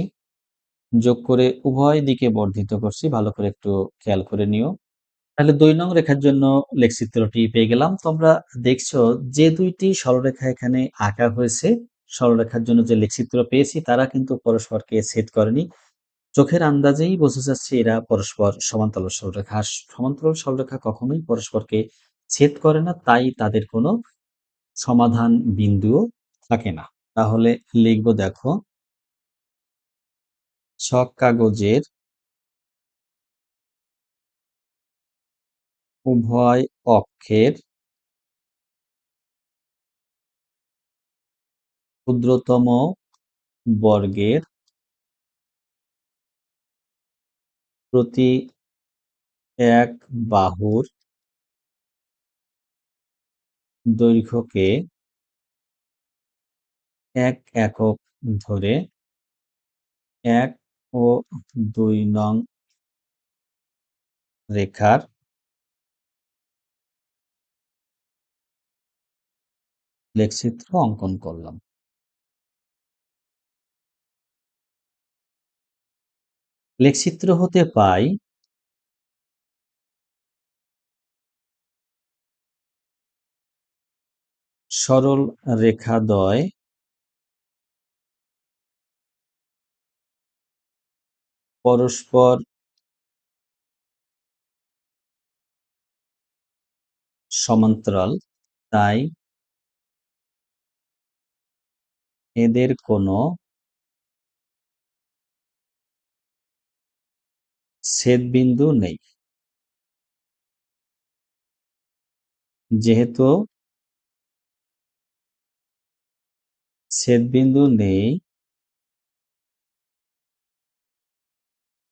যোগ করে উভয় দিকে বর্ধিত করছি, ভালো করে একটু খেয়াল করে নিও। তাহলে 2 নং রেখার জন্য লেখচিত্রটি পেয়ে গেলাম। তোমরা দেখছো যে দুইটি সরলরেখা এখানে আঁকা হয়েছে, সরলরেখার জন্য যে লেখচিত্র পেয়েছি, তারা কিন্তু পরস্পরকে ছেদ করেনি। চোখের আন্দাজেই বোঝা যাচ্ছে এরা পরস্পর সমান্তরাল সরলরেখা। আর সমান্তরাল সরলরেখা কখনোই পরস্পরকে ছেদ করে না, তাই তাদের কোনো সমাধান বিন্দুও থাকে না। তাহলে লিখব, দেখো ছক কাগজের উভয় অক্ষের ক্ষুদ্রতম বর্গের প্রতি এক বাহুর দৈর্ঘ্যকে 1 একক ধরে 1 ও 2 নং রেখার লেখচিত্র অঙ্কন করলাম। লেখচিত্র হতে পাই সরল রেখাদ্বয় পরস্পর সমান্তরাল, তাই এদের কোনো ছেদবিন্দু নেই। যেহেতু ছেদবিন্দু নেই,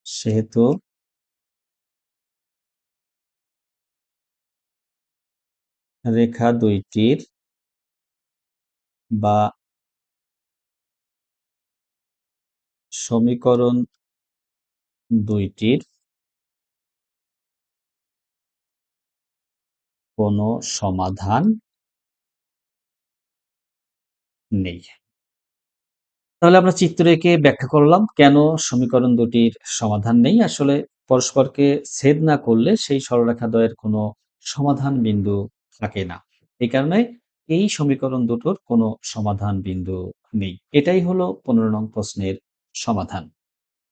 সেহেতু রেখা দুইটির বা সমীকরণ দুইটির কোনো সমাধান নেই। তাহলে আমরা চিত্র এঁকে ব্যাখ্যা করলাম কেন সমীকরণ দুটির সমাধান নেই। আসলে পরস্পরকে ছেদ না করলে সেই সরলরেখাদ্বয়ের কোনো সমাধান বিন্দু থাকে না। এই কারণে এই সমীকরণ দুটোর কোনো সমাধান বিন্দু নেই। এটাই হলো ১৫ নং প্রশ্নের সমাধান।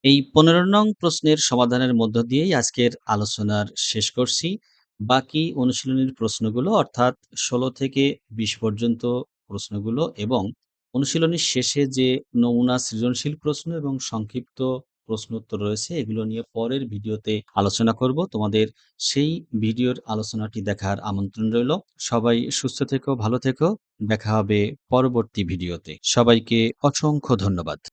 এই ১৫ নং প্রশ্নের সমাধানের মধ্য দিয়েই আজকের আলোচনার শেষ করছি। বাকি অনুশীলনীর প্রশ্নগুলো অর্থাৎ ১৬ থেকে ২০ পর্যন্ত প্রশ্নগুলো এবং অনুশীলনীর শেষে যে নমুনা সৃজনশীল প্রশ্ন এবং সংক্ষিপ্ত প্রশ্ন উত্তর রয়েছে এগুলো নিয়ে পরের ভিডিওতে আলোচনা করব। তোমাদের সেই ভিডিওর আলোচনাটি দেখার আমন্ত্রণ রইল। সবাই সুস্থ থেকো, ভালো থেকো। দেখা হবে পরবর্তী ভিডিওতে। সবাইকে অসংখ্য ধন্যবাদ।